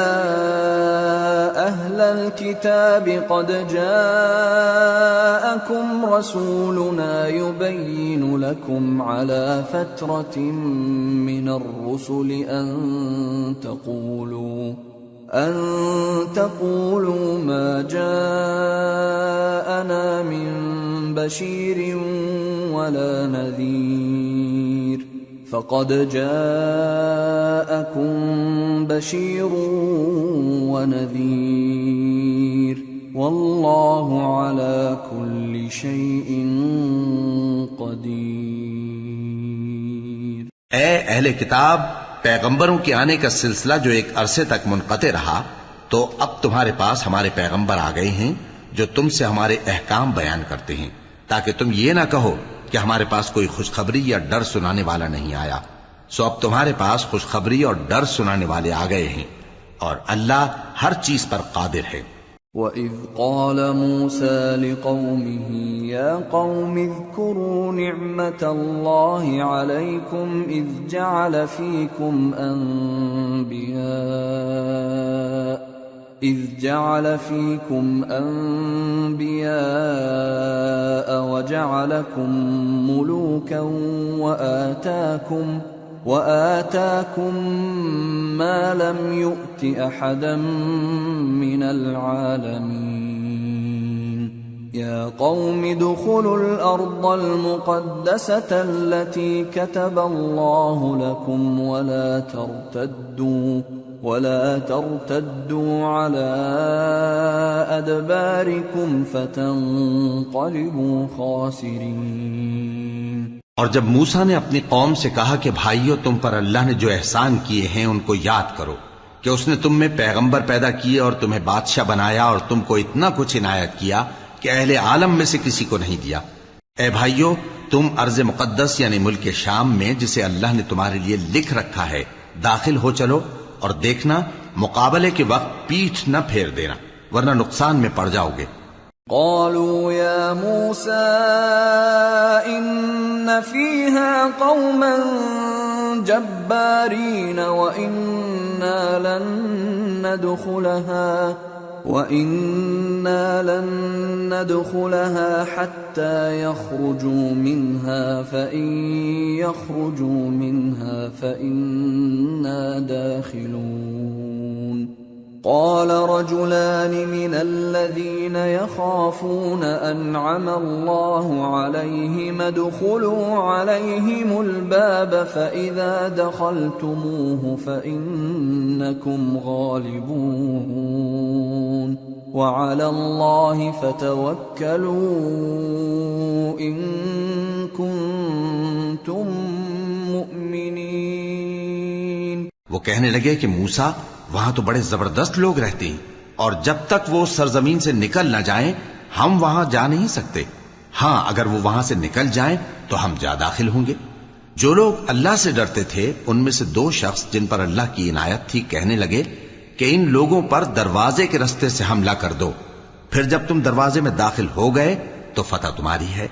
اہل الكتاب قد جاءکم رسولنا یبین لکم علی فترة من الرسل أن تقولوا ما جاءنا من بشير ولا نذير فقد جاءكم بشير ونذير والله على كل شيء قدير. اے اہل کتاب، پیغمبروں کے آنے کا سلسلہ جو ایک عرصے تک منقطع رہا تو اب تمہارے پاس ہمارے پیغمبر آ گئے ہیں جو تم سے ہمارے احکام بیان کرتے ہیں، تاکہ تم یہ نہ کہو کہ ہمارے پاس کوئی خوشخبری یا ڈر سنانے والا نہیں آیا. سو اب تمہارے پاس خوشخبری اور ڈر سنانے والے آ گئے ہیں اور اللہ ہر چیز پر قادر ہے. وَإِذْ قَالَ مُوسَى لِقَوْمِهِ يَا قَوْمِ اذْكُرُوا نِعْمَةَ اللَّهِ عَلَيْكُمْ إِذْ جَعَلَ فِيكُمْ أَنْبِيَاءَ وَجَعَلَكُمْ مُلُوكًا وآتاكم ما لم يؤت أحدا من العالمين. يا قوم ادخلوا الأرض المقدسة التي كتب الله لكم ولا ترتدوا على أدباركم فتنقلبوا خاسرين. اور جب موسیٰ نے اپنی قوم سے کہا کہ بھائیو، تم پر اللہ نے جو احسان کیے ہیں ان کو یاد کرو، کہ اس نے تم میں پیغمبر پیدا کیے اور تمہیں بادشاہ بنایا اور تم کو اتنا کچھ عنایت کیا کہ اہل عالم میں سے کسی کو نہیں دیا. اے بھائیو، تم ارض مقدس یعنی ملک شام میں جسے اللہ نے تمہارے لیے لکھ رکھا ہے داخل ہو چلو، اور دیکھنا مقابلے کے وقت پیٹھ نہ پھیر دینا ورنہ نقصان میں پڑ جاؤ گے. قالوا يا موسى إن فيها قوما جبارين وإنا لن ندخلها حتى يخرجوا منها فإن يخرجوا منها فإنا داخلون. قال رجلان من الذين يخافون أنعم الله عليهم ادخلوا عليهم الباب فإذا دخلتموه فإنكم غالبون وعلى الله فتوكلوا إن كنتم مؤمنين. وہ کہنے لگے کہ موسیٰ، وہاں تو بڑے زبردست لوگ رہتے ہیں اور جب تک وہ سرزمین سے نکل نہ جائیں ہم وہاں جا نہیں سکتے. ہاں، اگر وہ وہاں سے نکل جائیں تو ہم جا داخل ہوں گے. جو لوگ اللہ سے ڈرتے تھے ان میں سے دو شخص جن پر اللہ کی عنایت تھی کہنے لگے کہ ان لوگوں پر دروازے کے رستے سے حملہ کر دو، پھر جب تم دروازے میں داخل ہو گئے تو فتح تمہاری ہے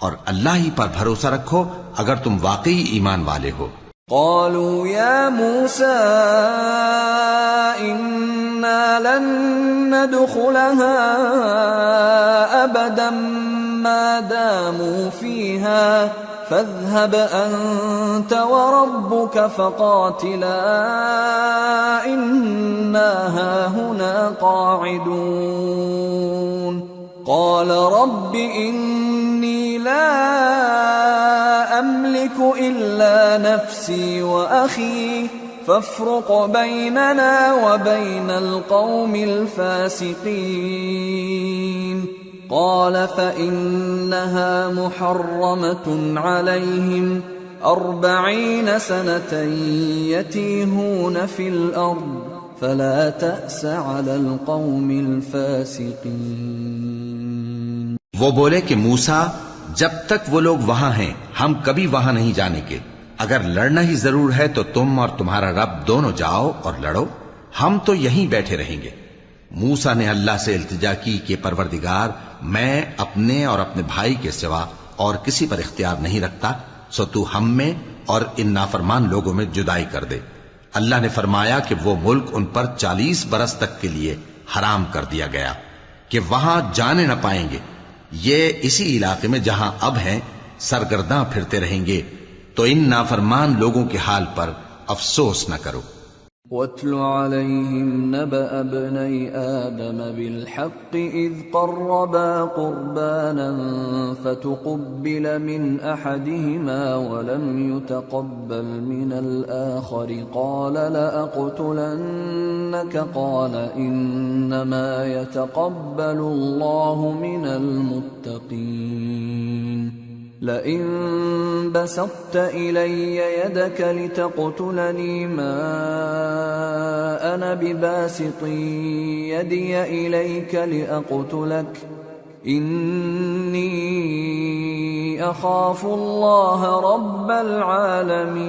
اور اللہ ہی پر بھروسہ رکھو اگر تم واقعی ایمان والے ہو۔ قالوا يا موسى إنا لن ندخلها أبدا ما داموا فيها فاذهب أنت وربك فقاتلا إنا هاهنا قاعدون قال رب إني لا أملك إلا نفسي وأخي فافرق بيننا وبين القوم الفاسقين قال فإنها محرمة عليهم 40 سنة يتيهون في الأرض فلا تأس على القوم الفاسقين۔ وہ بولے کہ موسیٰ جب تک وہ لوگ وہاں ہیں ہم کبھی وہاں نہیں جانے کے، اگر لڑنا ہی ضرور ہے تو تم اور تمہارا رب دونوں جاؤ اور لڑو، ہم تو یہیں بیٹھے رہیں گے۔ موسیٰ نے اللہ سے التجا کی کہ پروردگار میں اپنے اور اپنے بھائی کے سوا اور کسی پر اختیار نہیں رکھتا، سو تو ہم میں اور ان نافرمان لوگوں میں جدائی کر دے۔ اللہ نے فرمایا کہ وہ ملک ان پر 40 برس تک کے لیے حرام کر دیا گیا کہ وہاں جانے نہ پائیں گے، یہ اسی علاقے میں جہاں اب ہیں سرگرداں پھرتے رہیں گے، تو ان نافرمان لوگوں کے حال پر افسوس نہ کرو۔ وَاتْلُ عَلَيْهِمْ نَبَأَ ابْنَيْ آدَمَ بِالْحَقِّ إِذْ قَرَّبَا قُرْبَانًا فَتُقُبِّلَ مِنْ أَحَدِهِمَا وَلَمْ يُتَقَبَّلْ مِنَ الْآخَرِ قَالَ لَأَقْتُلَنَّكَ قَالَ إِنَّمَا يَتَقَبَّلُ اللَّهُ مِنَ الْمُتَّقِينَ لئن بسطت إلي يدك لتقتلني ما أنا بباسط يدي إليك لأقتلك إني أخاف الله رب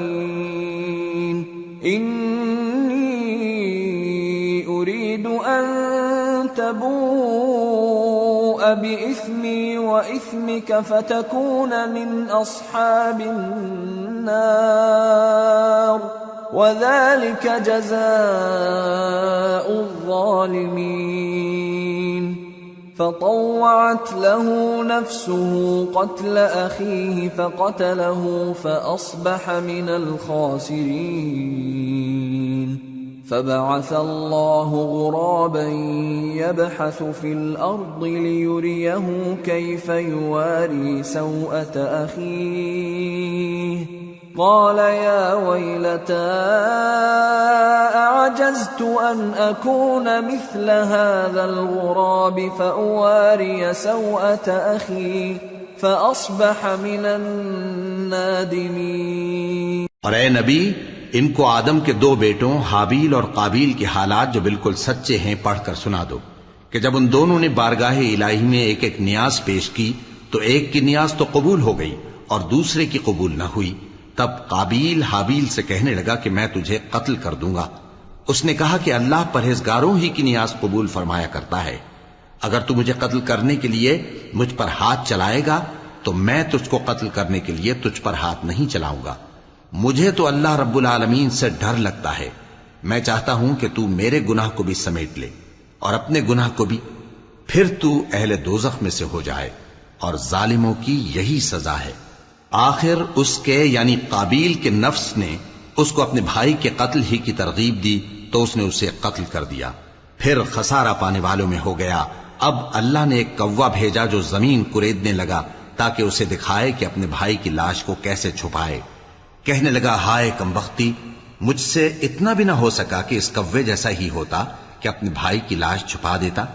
العالمين إني أريد أن تبوء بإثمي وإثمك فتكون من أصحاب النار وذلك جزاء الظالمين فطوعت له نفسه قتل أخيه فقتله فأصبح من الخاسرين فبعث الله غرابا يبحث في الأرض ليريه كيف يواري سوءة أخيه قال يا ويلتى أعجزت أن أكون مثل هذا الغراب فأواري سوءة أخي فأصبح من النادمين۔ اور اے نبی ان کو آدم کے 2 بیٹوں حابیل اور قابیل کے حالات جو بالکل سچے ہیں پڑھ کر سنا دو کہ جب ان دونوں نے بارگاہ الہی میں ایک ایک نیاز پیش کی تو ایک کی نیاز تو قبول ہو گئی اور دوسرے کی قبول نہ ہوئی، تب قابیل حابیل سے کہنے لگا کہ میں تجھے قتل کر دوں گا۔ اس نے کہا کہ اللہ پرہیزگاروں ہی کی نیاز قبول فرمایا کرتا ہے، اگر تو مجھے قتل کرنے کے لیے مجھ پر ہاتھ چلائے گا تو میں تجھ کو قتل کرنے کے لیے تجھ پر ہاتھ نہیں چلاؤں گا۔ مجھے تو اللہ رب العالمین سے ڈر لگتا ہے، میں چاہتا ہوں کہ تو میرے گناہ کو بھی سمیٹ لے اور اپنے گناہ کو بھی، پھر تو اہل دوزخ میں سے ہو جائے، اور ظالموں کی یہی سزا ہے۔ آخر اس کے یعنی قابیل کے نفس نے اس کو اپنے بھائی کے قتل ہی کی ترغیب دی تو اس نے اسے قتل کر دیا، پھر خسارہ پانے والوں میں ہو گیا۔ اب اللہ نے ایک کوا بھیجا جو زمین کریدنے لگا تاکہ اسے دکھائے کہ اپنے بھائی کی لاش کو کیسے چھپائے۔ کہنے لگا ہائے کمبختی، مجھ سے اتنا بھی نہ ہو سکا کہ اس کوے جیسا ہی ہوتا کہ اپنے بھائی کی لاش چھپا دیتا۔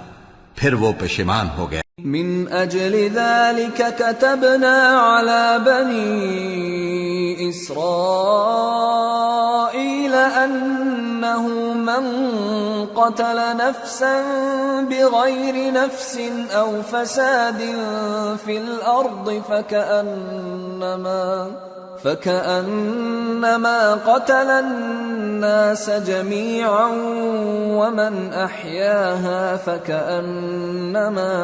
پھر وہ پشیمان ہو گیا۔ من اجل ذلك كتبنا على بني اسرائيل انه من قتل نفسا بغير نفس او فساد في الارض فكأنما قتل الناس جميعا ومن أحياها فكأنما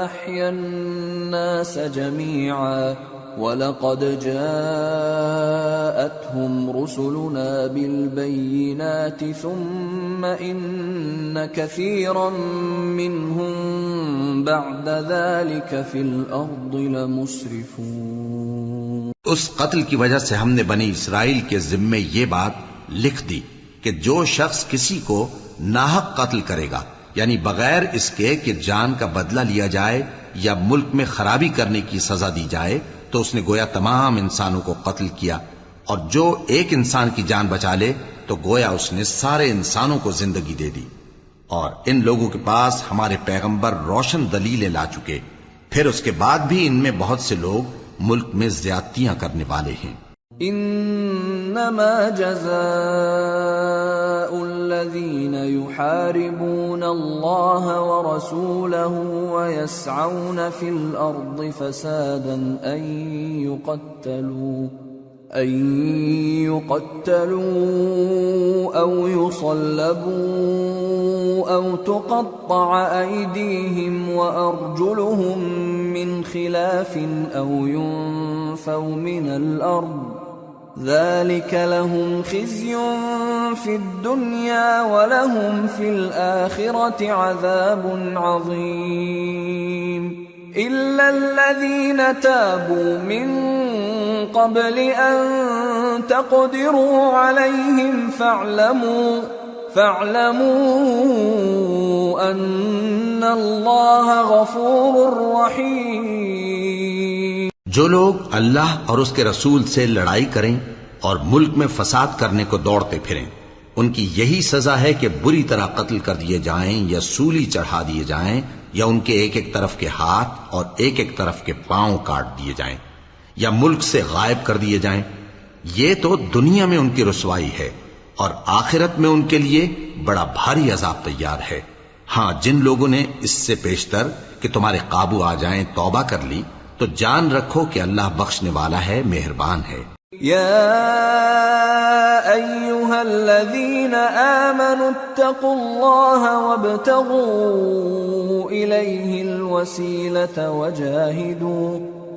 أحيا الناس جميعا وَلَقَدْ جَاءَتْهُمْ رُسُلُنَا بِالْبَيِّنَاتِ ثُمَّ إِنَّ كَثِيرًا مِّنْهُمْ بَعْدَ ذَلِكَ فِي الْأَرْضِ لَمُسْرِفُونَ۔ اس قتل کی وجہ سے ہم نے بنی اسرائیل کے ذمے یہ بات لکھ دی کہ جو شخص کسی کو ناحق قتل کرے گا، یعنی بغیر اس کے کہ جان کا بدلہ لیا جائے یا ملک میں خرابی کرنے کی سزا دی جائے، تو اس نے گویا تمام انسانوں کو قتل کیا، اور جو ایک انسان کی جان بچا لے تو گویا اس نے سارے انسانوں کو زندگی دے دی۔ اور ان لوگوں کے پاس ہمارے پیغمبر روشن دلیلیں لا چکے، پھر اس کے بعد بھی ان میں بہت سے لوگ ملک میں زیادتیاں کرنے والے ہیں۔ انما جزاء الذين يحاربون الله ورسوله ويسعون في الارض فسادا ان يقتلوا او يصلبوا او تقطع ايديهم وارجلهم من خلاف او ينفوا من الارض ذلك لهم خزي في الدنيا ولهم في الآخرة عذاب عظيم إلا الذين تابوا من قبل أن تقدروا عليهم فاعلموا أن الله غفور رحيم۔ جو لوگ اللہ اور اس کے رسول سے لڑائی کریں اور ملک میں فساد کرنے کو دوڑتے پھریں، ان کی یہی سزا ہے کہ بری طرح قتل کر دیے جائیں یا سولی چڑھا دیے جائیں یا ان کے ایک ایک طرف کے ہاتھ اور ایک ایک طرف کے پاؤں کاٹ دیے جائیں یا ملک سے غائب کر دیے جائیں۔ یہ تو دنیا میں ان کی رسوائی ہے، اور آخرت میں ان کے لیے بڑا بھاری عذاب تیار ہے۔ ہاں، جن لوگوں نے اس سے پیشتر کہ تمہارے قابو آ جائیں توبہ کر لی تو جان رکھو کہ اللہ بخشنے والا ہے، مہربان ہے۔ یا ایھا الذین آمنوا اتقوا اللہ وابتغوا الیہ الوسیلۃ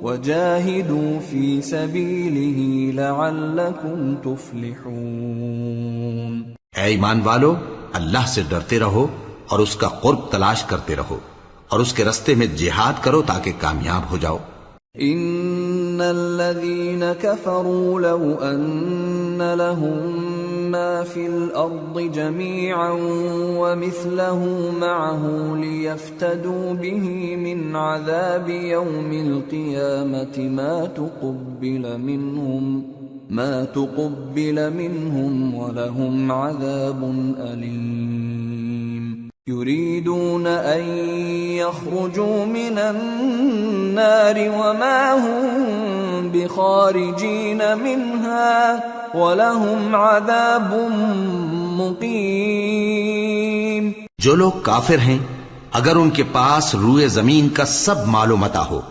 وجاہدوا فی سبیلہ لعلکم تفلحون۔ اے ایمان والو، اللہ سے ڈرتے رہو اور اس کا قرب تلاش کرتے رہو، اور اس کے رستے میں جہاد کرو تاکہ کامیاب ہو جاؤ۔ ان الذين كفروا لو ان لهم ما في الارض جميعا ومثله معه ليفتدوا به من عذاب يوم القيامة ما تقبل منهم ولهم عذاب أليم يريدون أن يخرجوا من النار وما هم بخارجين منها ولهم عذاب مقيم۔ جو لوگ کافر ہیں اگر ان کے پاس روئے زمین کا سب مال و متاع ہو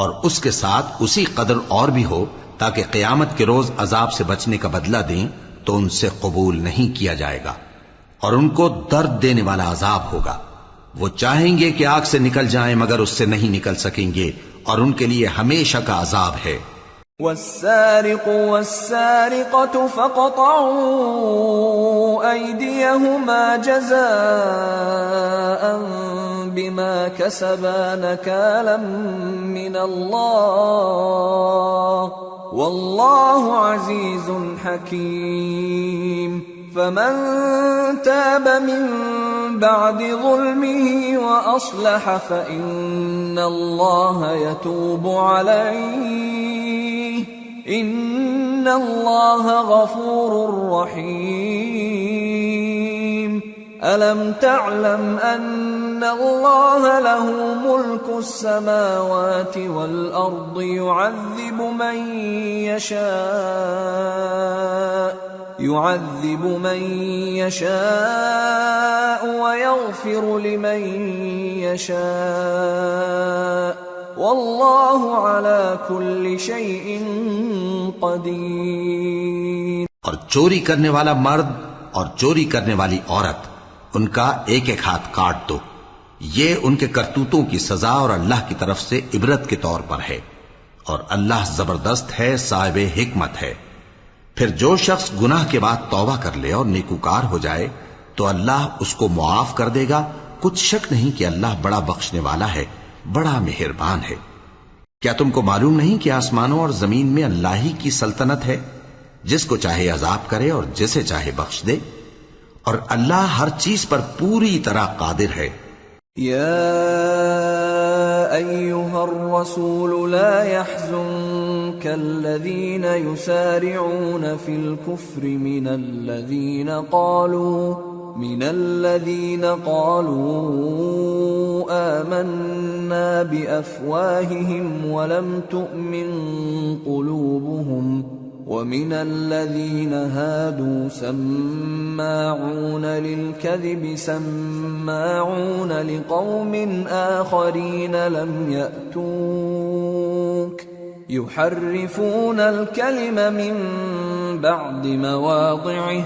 اور اس کے ساتھ اسی قدر اور بھی ہو تاکہ قیامت کے روز عذاب سے بچنے کا بدلہ دیں تو ان سے قبول نہیں کیا جائے گا، اور ان کو درد دینے والا عذاب ہوگا۔ وہ چاہیں گے کہ آگ سے نکل جائیں مگر اس سے نہیں نکل سکیں گے، اور ان کے لیے ہمیشہ کا عذاب ہے۔ والسارق والسارقة فاقطعوا أيديهما جزاء بما كسبا نكالا من الله والله عزيز حكيم۔ فمن تاب من بعد ظلمه وأصلح فإن الله يتوب عليه إن الله غفور رحيم۔ ألم تعلم أن الله له ملك السماوات والأرض يعذب من يشاء ويغفر لمن يشاء واللہ علی کل شیء قدیر۔ اور چوری کرنے والا مرد اور چوری کرنے والی عورت، ان کا ایک ایک ہاتھ کاٹ دو، یہ ان کے کرتوتوں کی سزا اور اللہ کی طرف سے عبرت کے طور پر ہے، اور اللہ زبردست ہے، صاحب حکمت ہے۔ پھر جو شخص گناہ کے بعد توبہ کر لے اور نیکوکار ہو جائے تو اللہ اس کو معاف کر دے گا، کچھ شک نہیں کہ اللہ بڑا بخشنے والا ہے، بڑا مہربان ہے۔ کیا تم کو معلوم نہیں کہ آسمانوں اور زمین میں اللہ ہی کی سلطنت ہے، جس کو چاہے عذاب کرے اور جسے چاہے بخش دے، اور اللہ ہر چیز پر پوری طرح قادر ہے۔ يا أيها الرسول لا يحزنك الذين يسارعون في الكفر من الذين قالوا آمنا بأفواههم ولم تؤمن قلوبهم ومن الذين هادوا سماعون للكذب سماعون لقوم آخرين لم يأتوك يحرفون الكلم من بعد مواضعه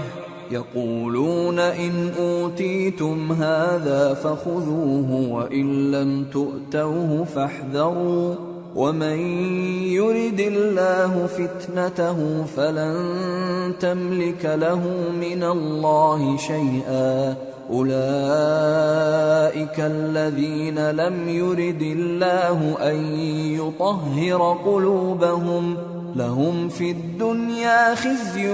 يقولون إن أوتيتم هذا فخذوه وإن لم تؤتوه فاحذروا ومن يرد الله فتنته فلن تملك له من الله شيئا أولئك الذين لم يرد الله أن يطهر قلوبهم لهم في الدنيا خزي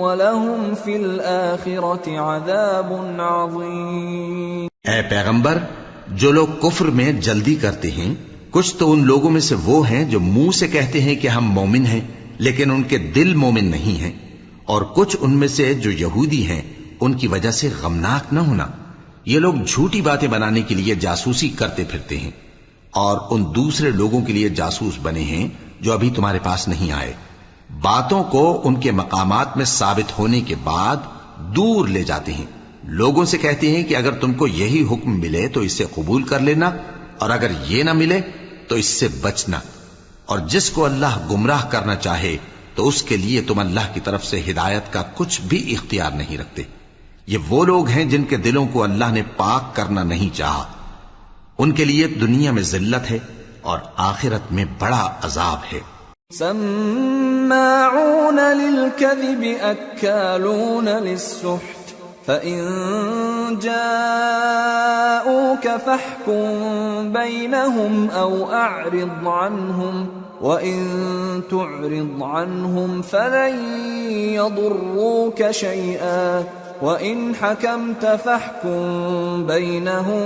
ولهم في الآخرة عذاب عظيم۔ اے پیغمبر، جو لوگ کفر میں جلدی کرتے ہیں کچھ تو ان لوگوں میں سے وہ ہیں جو منہ سے کہتے ہیں کہ ہم مومن ہیں لیکن ان کے دل مومن نہیں ہیں، اور کچھ ان میں سے جو یہودی ہیں ان کی وجہ سے غمناک نہ ہونا۔ یہ لوگ جھوٹی باتیں بنانے کے لیے جاسوسی کرتے پھرتے ہیں اور ان دوسرے لوگوں کے لیے جاسوس بنے ہیں جو ابھی تمہارے پاس نہیں آئے، باتوں کو ان کے مقامات میں ثابت ہونے کے بعد دور لے جاتے ہیں، لوگوں سے کہتے ہیں کہ اگر تم کو یہی حکم ملے تو اسے قبول کر لینا، اور اگر یہ نہ ملے تو اس سے بچنا، اور جس کو اللہ گمراہ کرنا چاہے تو اس کے لیے تم اللہ کی طرف سے ہدایت کا کچھ بھی اختیار نہیں رکھتے۔ یہ وہ لوگ ہیں جن کے دلوں کو اللہ نے پاک کرنا نہیں چاہا، ان کے لیے دنیا میں ذلت ہے اور آخرت میں بڑا عذاب ہے۔ سماعون للكذب اکالون للسحت فإن جاءوك فاحكم بينهم أو أعرض عنهم وإن تعرض عنهم فلن يضروك شيئا وإن حكمت فاحكم بينهم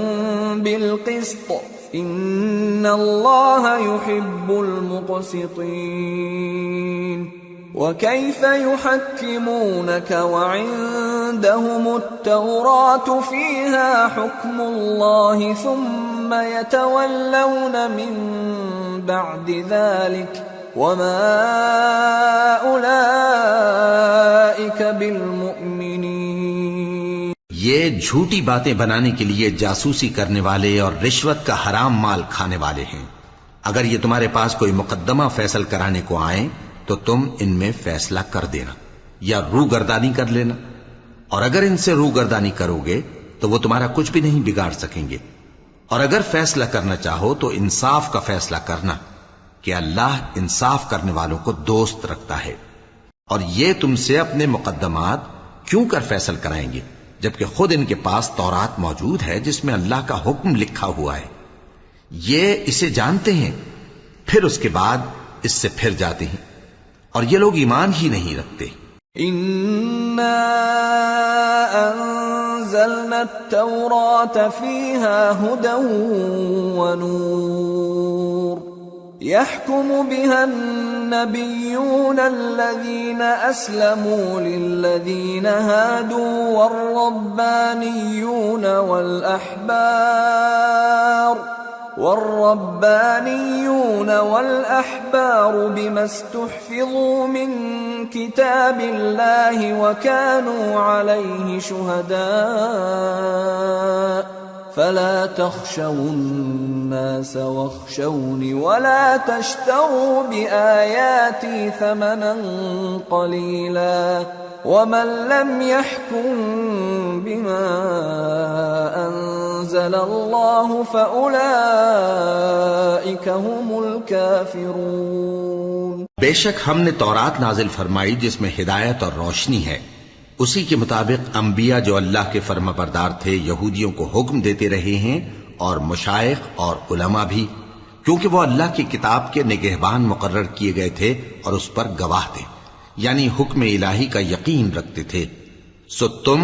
بالقسط إن الله يحب المقسطين۔ وكيف يحكمونك وعندهم التوراة فيها حكم الله ثم يتولون من بعد ذلك وما أولئك بالمؤمنين۔ یہ جھوٹی باتیں بنانے کے لیے جاسوسی کرنے والے اور رشوت کا حرام مال کھانے والے ہیں۔ اگر یہ تمہارے پاس کوئی مقدمہ فیصل کرانے کو آئیں تو تم ان میں فیصلہ کر دینا یا روگردانی کر لینا، اور اگر ان سے روگردانی کرو گے تو وہ تمہارا کچھ بھی نہیں بگاڑ سکیں گے، اور اگر فیصلہ کرنا چاہو تو انصاف کا فیصلہ کرنا کہ اللہ انصاف کرنے والوں کو دوست رکھتا ہے۔ اور یہ تم سے اپنے مقدمات کیوں کر فیصل کرائیں گے جبکہ خود ان کے پاس تورات موجود ہے جس میں اللہ کا حکم لکھا ہوا ہے۔ یہ اسے جانتے ہیں پھر اس کے بعد اس سے پھر جاتے ہیں، اور یہ لوگ ایمان ہی نہیں رکھتے۔ اِنَّا أَنزَلْنَا التَّوْرَاةَ فِيهَا هُدًى وَنُورٌ يَحْكُمُ بِهَا النَّبِيُّونَ الَّذِينَ أَسْلَمُوا لِلَّذِينَ هَادُوا والربانيون والأحبار بما استحفظوا من كتاب الله وكانوا عليه شهداء فلا تخشوا الناس واخشوني ولا تشتروا بآياتي ثمنا قليلا ومن لم يحكم بما أنزل الله فأولئك هم الكافرون۔ بے شک ہم نے تورات نازل فرمائی جس میں ہدایت اور روشنی ہے، اسی کے مطابق انبیاء جو اللہ کے فرما بردار تھے یہودیوں کو حکم دیتے رہے ہیں، اور مشائخ اور علماء بھی، کیونکہ وہ اللہ کی کتاب کے نگہبان مقرر کیے گئے تھے اور اس پر گواہ تھے، یعنی حکم الہی کا یقین رکھتے تھے۔ سو تم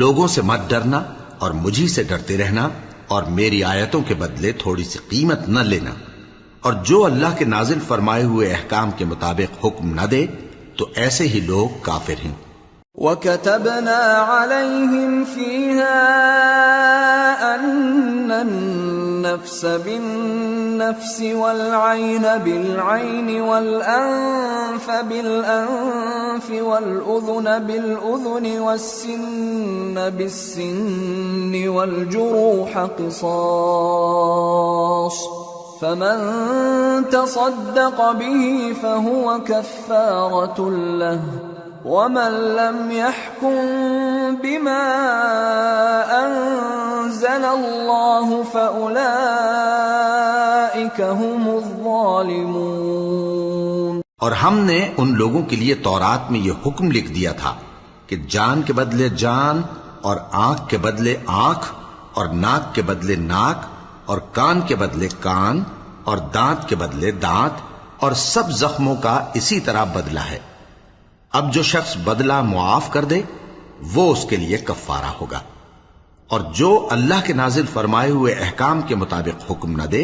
لوگوں سے مت ڈرنا اور مجھی سے ڈرتے رہنا، اور میری آیتوں کے بدلے تھوڑی سی قیمت نہ لینا، اور جو اللہ کے نازل فرمائے ہوئے احکام کے مطابق حکم نہ دے تو ایسے ہی لوگ کافر ہیں۔ وَكَتَبْنَا عَلَيْهِمْ فِيهَا أَنَّ النَّفْسَ بِالنَّفْسِ وَالْعَيْنَ بِالْعَيْنِ وَالْأَنفَ بِالْأَنفِ وَالْأُذُنَ بِالْأُذُنِ وَالسِّنَّ بِالسِّنِّ وَالْجُرُوحَ قِصَاصٌ فَمَن تَصَدَّقَ بِهِ فَهُوَ كَفَّارَةٌ لَهُ وَمَن لَّمْ يَحْكُم بِمَا أَنزَلَ اللَّهُ فَأُولَئِكَ هُمُ الظَّالِمُونَ۔ اور ہم نے ان لوگوں کے لیے تورات میں یہ حکم لکھ دیا تھا کہ جان کے بدلے جان، اور آنکھ کے بدلے آنکھ، اور ناک کے بدلے ناک، اور کان کے بدلے کان، اور دانت کے بدلے دانت، اور سب زخموں کا اسی طرح بدلہ ہے۔ اب جو شخص بدلہ معاف کر دے وہ اس کے لیے کفارہ ہوگا، اور جو اللہ کے نازل فرمائے ہوئے احکام کے مطابق حکم نہ دے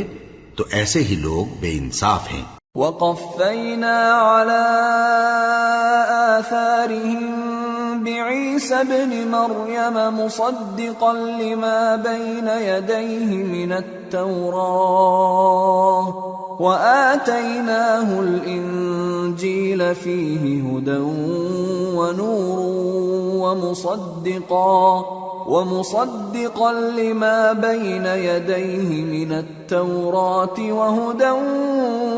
تو ایسے ہی لوگ بے انصاف ہیں۔ وَقَفَّيْنَا عَلَىٰ آثَارِهِم بِعِيسَى ابْنِ مَرْيَمَ مُصَدِّقًا لِمَا بَيْنَ يَدَيْهِ مِنَ التَّوْرَاةِ وَآتَيْنَاهُ الْإِنجِيلَ فِيهِ هُدًى وَنُورٌ وَمُصَدِّقًا لِمَا بَيْنَ يَدَيْهِ مِنَ التَّوْرَاةِ وَهُدًى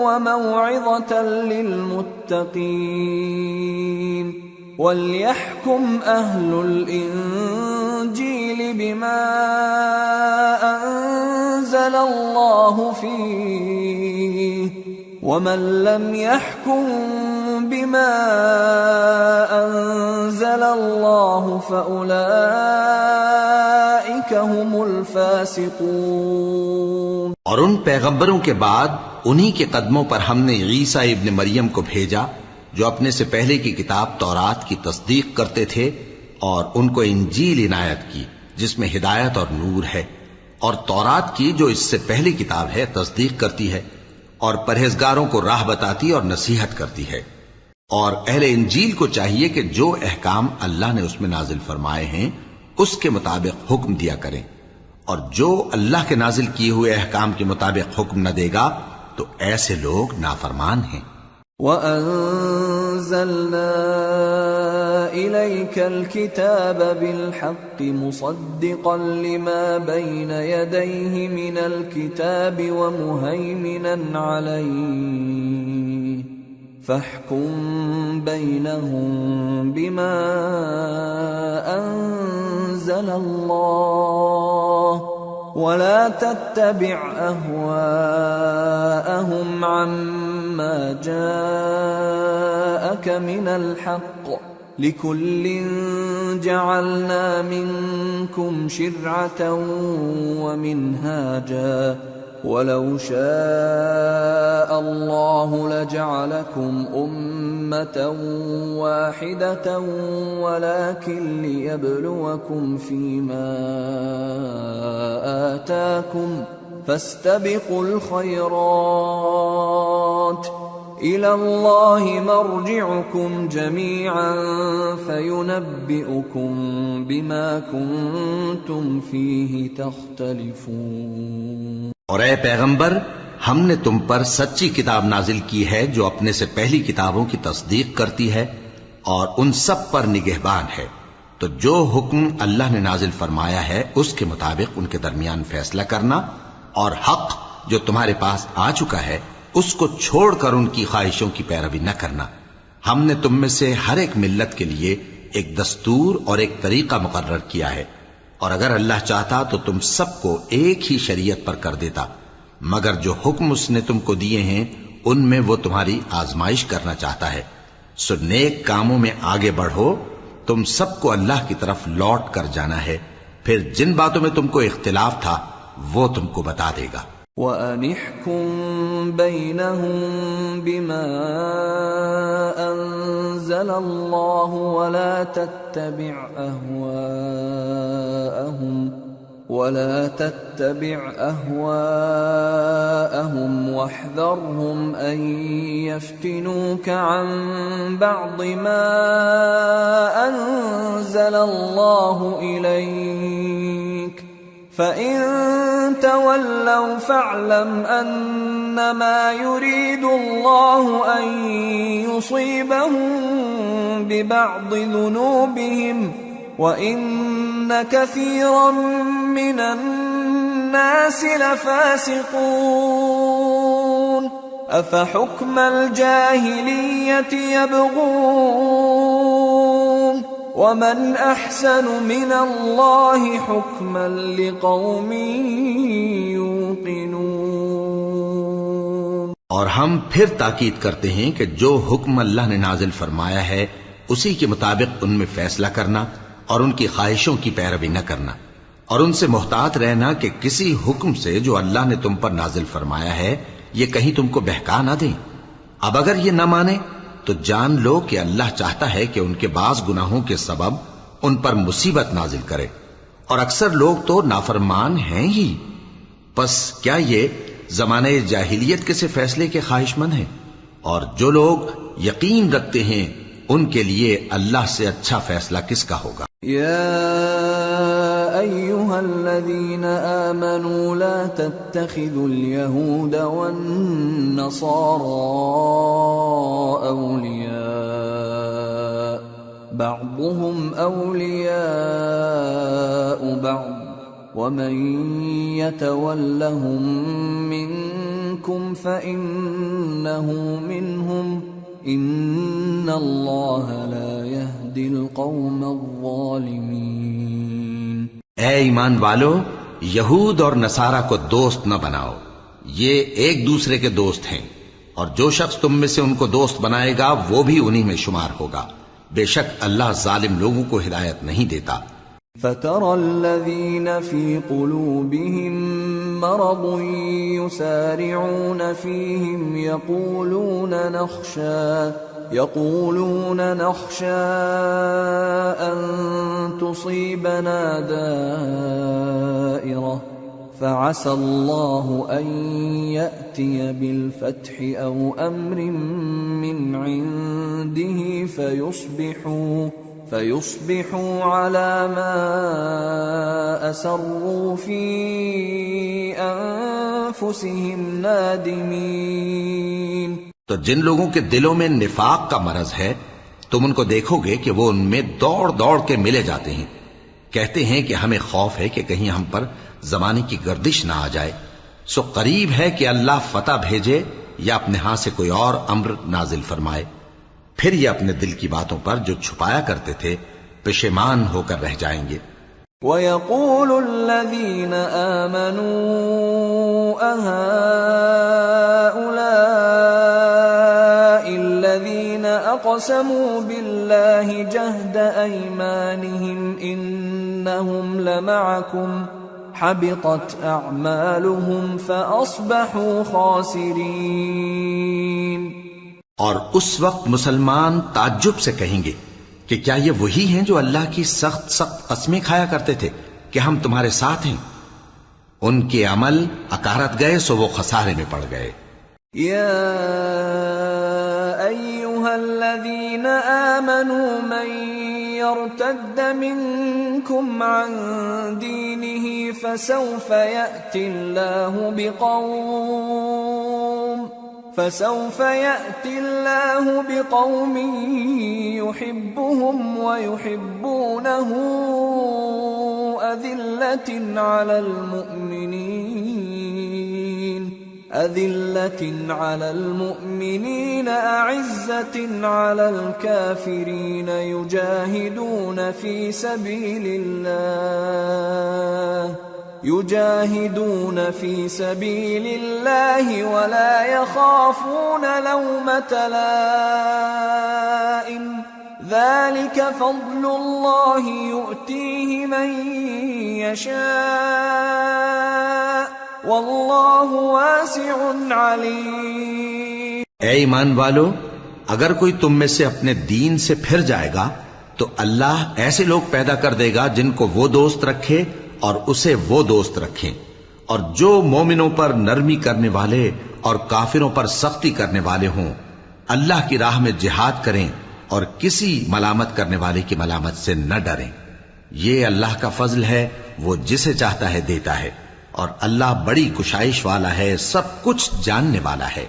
وَمَوْعِظَةً لِّلْمُتَّقِينَ وَلْيَحْكُمْ أَهْلُ الْإِنجِيلِ بِمَا أَنزَلَ اللَّهُ فِيهِ وَمَن لَّمْ يَحْكُم بِمَا أَنزَلَ اللَّهُ فَأُولَئِكَ هُمُ الْفَاسِقُونَ۔ اور ان پیغمبروں کے بعد انہی کے قدموں پر ہم نے عیسیٰ ابن مریم کو بھیجا جو اپنے سے پہلے کی کتاب تورات کی تصدیق کرتے تھے، اور ان کو انجیل عنایت کی جس میں ہدایت اور نور ہے، اور تورات کی جو اس سے پہلی کتاب ہے تصدیق کرتی ہے، اور پرہیزگاروں کو راہ بتاتی اور نصیحت کرتی ہے۔ اور اہل انجیل کو چاہیے کہ جو احکام اللہ نے اس میں نازل فرمائے ہیں اس کے مطابق حکم دیا کریں، اور جو اللہ کے نازل کیے ہوئے احکام کے مطابق حکم نہ دے گا تو ایسے لوگ نافرمان ہیں۔ وَأَنزَلْنَا إِلَيْكَ الْكِتَابَ بِالْحَقِّ مُصَدِّقًا لِمَا بَيْنَ يَدَيْهِ مِنَ الْكِتَابِ وَمُهَيْمِنًا عَلَيْهِ فَاحْكُم بَيْنَهُم بِمَا أَنزَلَ اللَّهُ وَلَا تَتَّبِعْ أَهْوَاءَهُمْ عَمَّا جَاءَكَ مِنَ الْحَقِّ لِكُلٍّ جَعَلْنَا مِنكُمْ شِرْعَةً وَمِنْهَاجًا وَلَوْ شَاءَ اللَّهُ لَجَعَلَكُمْ أُمَّةً وَاحِدَةً وَلَكِنْ لِيَبْلُوَكُمْ فِيمَا آتَاكُمْ فَاسْتَبِقُوا الْخَيْرَاتِ إِلَى اللَّهِ مَرْجِعُكُمْ جَمِيعًا فَيُنَبِّئُكُم بِمَا كُنتُمْ فِيهِ تَخْتَلِفُونَ۔ اور اے پیغمبر، ہم نے تم پر سچی کتاب نازل کی ہے جو اپنے سے پہلی کتابوں کی تصدیق کرتی ہے اور ان سب پر نگہبان ہے، تو جو حکم اللہ نے نازل فرمایا ہے اس کے مطابق ان کے درمیان فیصلہ کرنا، اور حق جو تمہارے پاس آ چکا ہے اس کو چھوڑ کر ان کی خواہشوں کی پیروی نہ کرنا۔ ہم نے تم میں سے ہر ایک ملت کے لیے ایک دستور اور ایک طریقہ مقرر کیا ہے، اور اگر اللہ چاہتا تو تم سب کو ایک ہی شریعت پر کر دیتا، مگر جو حکم اس نے تم کو دیے ہیں ان میں وہ تمہاری آزمائش کرنا چاہتا ہے۔ سو نیک کاموں میں آگے بڑھو، تم سب کو اللہ کی طرف لوٹ کر جانا ہے، پھر جن باتوں میں تم کو اختلاف تھا وہ تم کو بتا دے گا۔ وَأَنِ احْكُم بَيْنَهُم بِمَا أَنزَلَ اللَّهُ وَلَا تَتَّبِعْ أَهْوَاءَهُمْ وَاحْذَرْهُمْ أَن يَفْتِنُوكَ عَن بَعْضِ مَا أَنزَلَ اللَّهُ إِلَيْكَ فَإِن تَوَلَّوْا فَاعْلَمْ أَنَّمَا يُرِيدُ اللَّهُ أَن يُصِيبَهُم بِبَعْضِ ذُنُوبِهِمْ وَإِنَّ كَثِيرًا مِّنَ النَّاسِ لَفَاسِقُونَ أَفَحُكْمَ الْجَاهِلِيَّةِ يَبْغُونَ وَمَنْ أَحْسَنُ مِنَ اللَّهِ حُكْمًا لِقَوْمٍ يُوقِنُونَ۔ اور ہم پھر تاکید کرتے ہیں کہ جو حکم اللہ نے نازل فرمایا ہے اسی کے مطابق ان میں فیصلہ کرنا اور ان کی خواہشوں کی پیروی نہ کرنا، اور ان سے محتاط رہنا کہ کسی حکم سے جو اللہ نے تم پر نازل فرمایا ہے یہ کہیں تم کو بہکا نہ دیں۔ اب اگر یہ نہ مانے تو جان لو کہ اللہ چاہتا ہے کہ ان کے بعض گناہوں کے سبب ان پر مصیبت نازل کرے، اور اکثر لوگ تو نافرمان ہیں ہی۔ پس کیا یہ زمانہ جاہلیت کے سے فیصلے کے خواہش مند ہیں؟ اور جو لوگ یقین رکھتے ہیں ان کے لیے اللہ سے اچھا فیصلہ کس کا ہوگا؟ يا أيها الذين آمنوا لا تتخذوا اليهود والنصارى أولياء بعضهم أولياء بعض ومن يتولهم منكم فإنه منهم إن الله لا يهدي القوم الظالمين۔ اے ایمان والو، یہود اور نصارہ کو دوست نہ بناؤ، یہ ایک دوسرے کے دوست ہیں، اور جو شخص تم میں سے ان کو دوست بنائے گا وہ بھی انہی میں شمار ہوگا۔ بے شک اللہ ظالم لوگوں کو ہدایت نہیں دیتا۔ فَتَرَى الَّذِينَ فِي قُلُوبِهِم مَّرَضٌ يُسَارِعُونَ فِيهِمْ يَقُولُونَ نَخْشَىٰ أَن تُصِيبَنَا دَائِرَةٌ فَعَسَى اللَّهُ أَن يَأْتِيَ بِالْفَتْحِ أَوْ أَمْرٍ مِّنْ عِندِهِ فَيُصْبِحُوا عَلَى مَا أَسَرُّوا فِي أَنفُسِهِمْ نَادِمِينَ۔ تو جن لوگوں کے دلوں میں نفاق کا مرض ہے تم ان کو دیکھو گے کہ وہ ان میں دوڑ دوڑ کے ملے جاتے ہیں، کہتے ہیں کہ ہمیں خوف ہے کہ کہیں ہم پر زمانے کی گردش نہ آ جائے۔ سو قریب ہے کہ اللہ فتح بھیجے یا اپنے ہاں سے کوئی اور امر نازل فرمائے، پھر یہ اپنے دل کی باتوں پر جو چھپایا کرتے تھے پشیمان ہو کر رہ جائیں گے۔ وَيَقُولُ الَّذِينَ آمَنُوا أَهَؤُلَاءِ الَّذِينَ أَقْسَمُوا بِاللَّهِ جَهْدَ أَيْمَانِهِمْ إِنَّهُمْ لَمَعَكُمْ حَبِطَتْ أَعْمَالُهُمْ فَأَصْبَحُوا خَاسِرِينَ۔ اور اس وقت مسلمان تعجب سے کہیں گے کہ کیا یہ وہی ہیں جو اللہ کی سخت سخت قسمیں کھایا کرتے تھے کہ ہم تمہارے ساتھ ہیں؟ ان کے عمل اکارت گئے سو وہ خسارے میں پڑ گئے۔ یا ایہا الذین آمنوا من یرتد منکم عن دینہ فسوف یأتی اللہ بقوم يحبهم ويحبونه أذلة على المؤمنين أعزة على الكافرين يجاهدون في سبيل الله ولا يخافون لومة لائم ذلك فضل الله يؤتيه من يشاء واللہ واسع علیم۔ اے ایمان والو، اگر کوئی تم میں سے اپنے دین سے پھر جائے گا تو اللہ ایسے لوگ پیدا کر دے گا جن کو وہ دوست رکھے اور اسے وہ دوست رکھیں، اور جو مومنوں پر نرمی کرنے والے اور کافروں پر سختی کرنے والے ہوں، اللہ کی راہ میں جہاد کریں اور کسی ملامت کرنے والے کی ملامت سے نہ ڈریں۔ یہ اللہ کا فضل ہے، وہ جسے چاہتا ہے دیتا ہے، اور اللہ بڑی کشائش والا ہے، سب کچھ جاننے والا ہے۔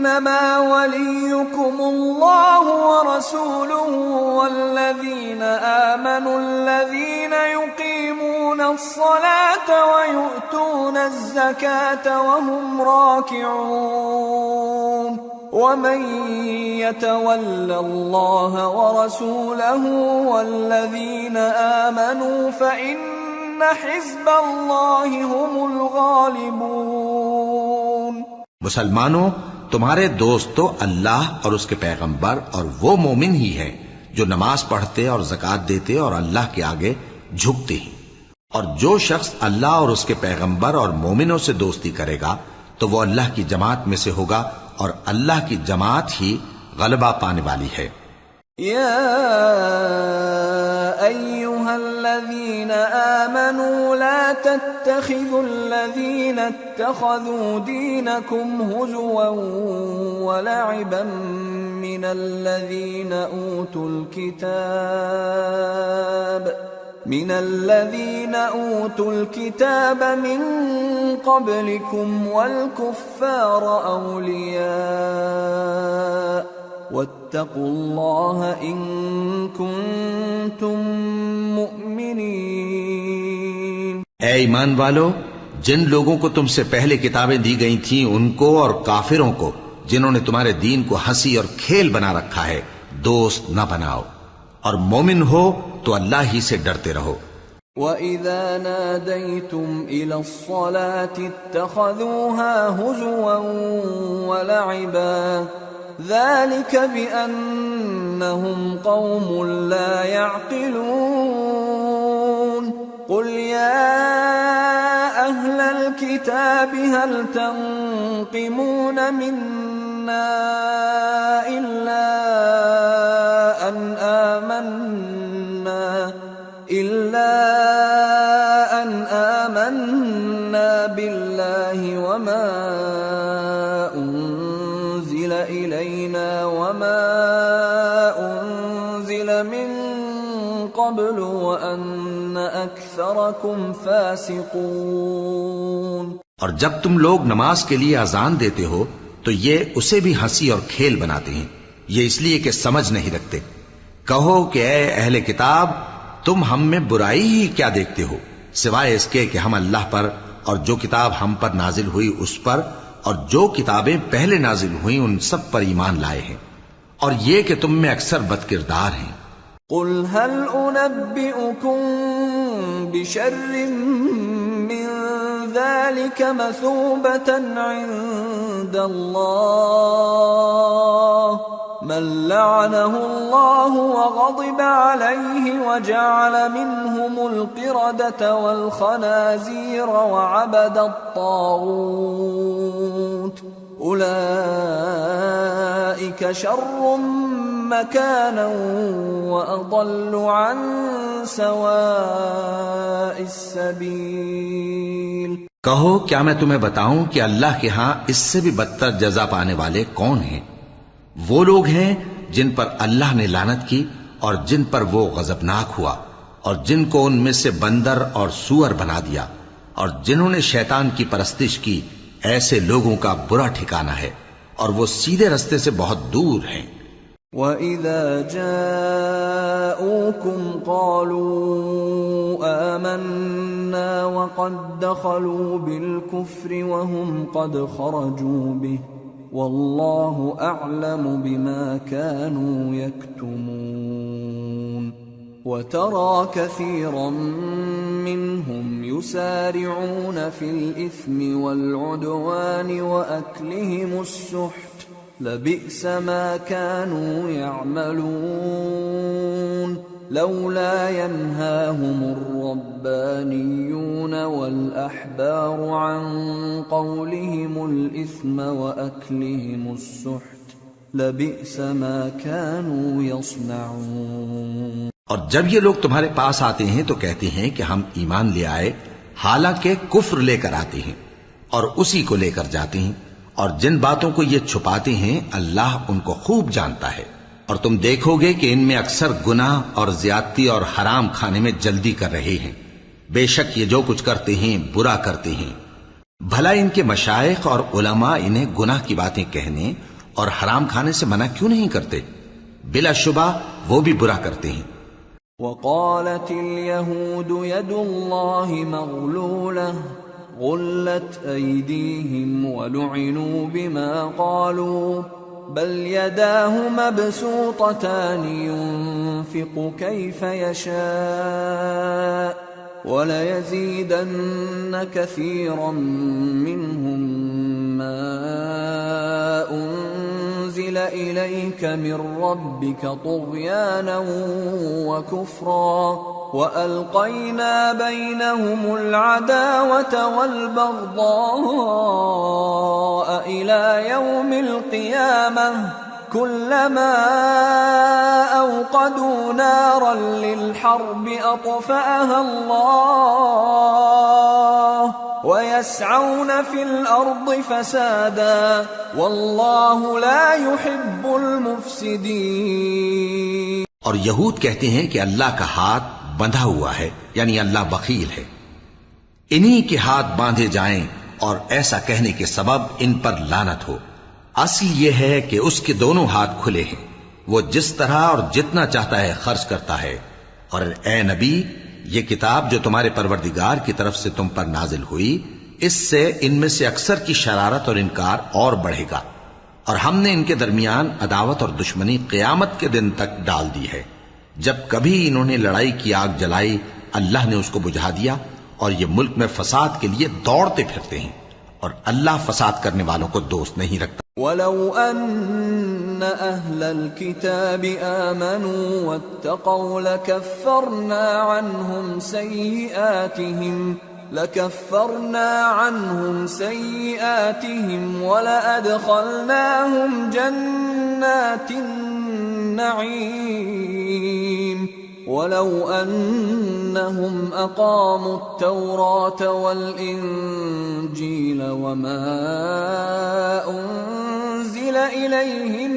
انما وليكم الله ورسوله والذين آمنوا الذين يقيمون الصلاة ويؤتون الزكاة وهم راكعون ومن يتول الله ورسوله والذين آمنوا فإن حزب اللہ هم الغالبون۔ مسلمانوں، تمہارے دوست تو اللہ اور اس کے پیغمبر اور وہ مومن ہی ہیں جو نماز پڑھتے اور زکوٰۃ دیتے اور اللہ کے آگے جھکتے ہیں، اور جو شخص اللہ اور اس کے پیغمبر اور مومنوں سے دوستی کرے گا تو وہ اللہ کی جماعت میں سے ہوگا، اور اللہ کی جماعت ہی غلبہ پانے والی ہے۔ یا أيها الذين آمنوا لا تتخذوا الذين اتخذوا دينكم هزوا ولعبا من الذين أوتوا الكتاب من قبلكم والكفار أولياء واتقوا اللہ ان کنتم مؤمنین۔ اے ایمان والو، جن لوگوں کو تم سے پہلے کتابیں دی گئی تھیں ان کو اور کافروں کو جنہوں نے تمہارے دین کو ہنسی اور کھیل بنا رکھا ہے دوست نہ بناؤ، اور مومن ہو تو اللہ ہی سے ڈرتے رہو۔ وَإِذَا نَادَيْتُمْ إِلَى الصَّلَاةِ اتَّخَذُوهَا هُزُوًا وَلَعِبًا ذلك بأنهم قوم لا يعقلون قل يا أهل الكتاب هل تنقمون منا إلا أن آمنا بالله وما أنزل إلينا وما أنزل من قبل وأن أكثركم فاسقون۔ اور جب تم لوگ نماز کے لیے اذان دیتے ہو تو یہ اسے بھی ہنسی اور کھیل بناتے ہیں، یہ اس لیے کہ سمجھ نہیں رکھتے۔ کہو کہ اے اہل کتاب، تم ہم میں برائی ہی کیا دیکھتے ہو، سوائے اس کے کہ ہم اللہ پر اور جو کتاب ہم پر نازل ہوئی اس پر اور جو کتابیں پہلے نازل ہوئیں ان سب پر ایمان لائے ہیں، اور یہ کہ تم میں اکثر بد کردار ہیں۔ قل هل أنبئكم بشر من ذلك مثوبة عند الله من لعنه الله وغضب عليه وجعل منهم القردة والخنازير وعبد الطاغوت أولئك شر مكانا وأضل عن سواء السبيل۔ کہو کیا میں تمہیں بتاؤں کہ اللہ کے ہاں اس سے بھی بدتر جزا پانے والے کون ہیں؟ وہ لوگ ہیں جن پر اللہ نے لعنت کی اور جن پر وہ غضبناک ہوا، اور جن کو ان میں سے بندر اور سور بنا دیا، اور جنہوں نے شیطان کی پرستش کی، ایسے لوگوں کا برا ٹھکانہ ہے، اور وہ سیدھے رستے سے بہت دور ہیں۔ وَإِذَا جَاءُوكُمْ قَالُوا آمَنَّا وَقَدْ دَخَلُوا بِالْكُفْرِ وَهُمْ قَدْ خَرَجُوا بِهِ وَاللَّهُ أَعْلَمُ بِمَا كَانُوا يَكْتُمُونَ وَتَرَى كَثِيرًا مِّنْهُمْ يُسَارِعُونَ فِي الْإِثْمِ وَالْعُدْوَانِ وَأَكْلِهِمُ السُّحْتَ لبئس ما كانوا يعملون لولا ينهاهم الربانيون والأحبار عن قولهم الإثم وأكلهم السحت لبئس ما كانوا يصنعون. اور جب یہ لوگ تمہارے پاس آتے ہیں تو کہتے ہیں کہ ہم ایمان لے آئے، حالانکہ کفر لے کر آتے ہیں اور اسی کو لے کر جاتے ہیں، اور جن باتوں کو یہ چھپاتے ہیں اللہ ان کو خوب جانتا ہے. اور تم دیکھو گے کہ ان میں اکثر گناہ اور زیادتی اور حرام کھانے میں جلدی کر رہے ہیں. بے شک یہ جو کچھ کرتے ہیں برا کرتے ہیں. بھلا ان کے مشائخ اور علماء انہیں گناہ کی باتیں کہنے اور حرام کھانے سے منع کیوں نہیں کرتے؟ بلا شبہ وہ بھی برا کرتے ہیں. وقالت اليهود يد الله مغلولة غلت أيديهم ولعنوا بما قالوا بل يداه مبسوطتان ينفق كيف يشاء وليزيدن كثيرا منهم ما أنزل إليك من ربك طغيانا وكفرا وألقينا بينهم العداوة والبغضاء إلى يوم القيامة كلما أوقدوا نارا للحرب أطفأها الله ويسعون في الأرض فسادا والله لا يحب المفسدين. اور یہود کہتے ہیں کہ اللہ کا ہاتھ بندھا ہوا ہے، یعنی اللہ بخیل ہے. انہی کے ہاتھ باندھے جائیں اور ایسا کہنے کے سبب ان پر لعنت ہو. اصل یہ ہے کہ اس کے دونوں ہاتھ کھلے ہیں، وہ جس طرح اور جتنا چاہتا ہے خرچ کرتا ہے. اور اے نبی، یہ کتاب جو تمہارے پروردگار کی طرف سے تم پر نازل ہوئی، اس سے ان میں سے اکثر کی شرارت اور انکار اور بڑھے گا، اور ہم نے ان کے درمیان عداوت اور دشمنی قیامت کے دن تک ڈال دی ہے. جب کبھی انہوں نے لڑائی کی آگ جلائی اللہ نے اس کو بجھا دیا، اور یہ ملک میں فساد کے لیے دوڑتے پھرتے ہیں، اور اللہ فساد کرنے والوں کو دوست نہیں رکھتا. وَلَوْ أَنَّ أَهْلَ الْكِتَابِ آمَنُوا وَاتَّقَوْا لَكَفَّرْنَا عَنْهُمْ سَيِّئَاتِهِمْ وَلَأَدْخَلْنَاهُمْ جَنَّاتِ النَّعِيمِ وَلَوْ أَنَّهُمْ أَقَامُوا التَّوْرَاةَ وَالْإِنْجِيلَ وَمَا أُنْزِلَ إِلَيْهِمْ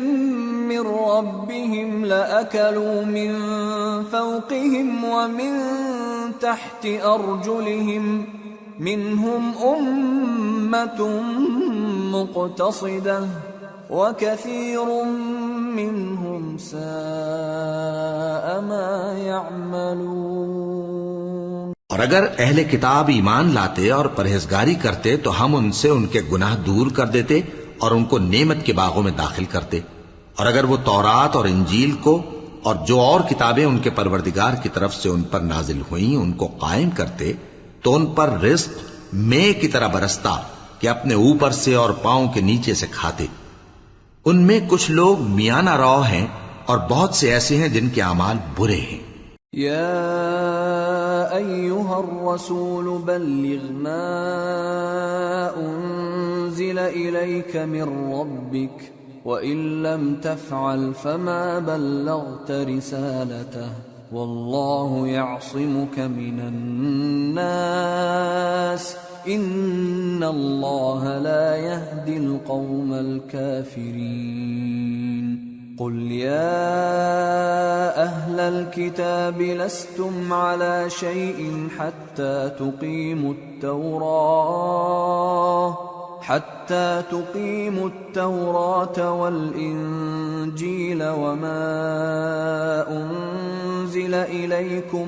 مِنْ رَبِّهِمْ لَأَكَلُوا مِنْ فَوْقِهِمْ وَمِنْ تَحْتِ أَرْجُلِهِمْ مِنْهُمْ أُمَّةٌ مُقْتَصِدَةٌ وَكَثِيرٌ مِّنْهُمْ سَاءَ مَا يَعْمَلُونَ. اور اگر اہل کتاب ایمان لاتے اور پرہیزگاری کرتے تو ہم ان سے ان کے گناہ دور کر دیتے اور ان کو نعمت کے باغوں میں داخل کرتے. اور اگر وہ تورات اور انجیل کو اور جو اور کتابیں ان کے پروردگار کی طرف سے ان پر نازل ہوئیں ان کو قائم کرتے تو ان پر رزق مے کی طرح برستا کہ اپنے اوپر سے اور پاؤں کے نیچے سے کھاتے. ان میں کچھ لوگ میانہ رو ہیں اور بہت سے ایسے ہیں جن کے اعمال برے ہیں. یا ایھا الرسول بلغ ما انزل الیک من ربک وَإِن لَّمْ تَفْعَلْ فَمَا بَلَّغْتَ رِسَالَتَهُ وَاللَّهُ يَعْصِمُكَ مِنَ النَّاسِ إِنَّ اللَّهَ لَا يَهْدِي الْقَوْمَ الْكَافِرِينَ. قُلْ يَا أَهْلَ الْكِتَابِ لَسْتُمْ عَلَى شَيْءٍ حَتَّى تُقِيمُوا التَّوْرَاةَ حتى تقيموا التوراة والإنجيل وما أنزل إليكم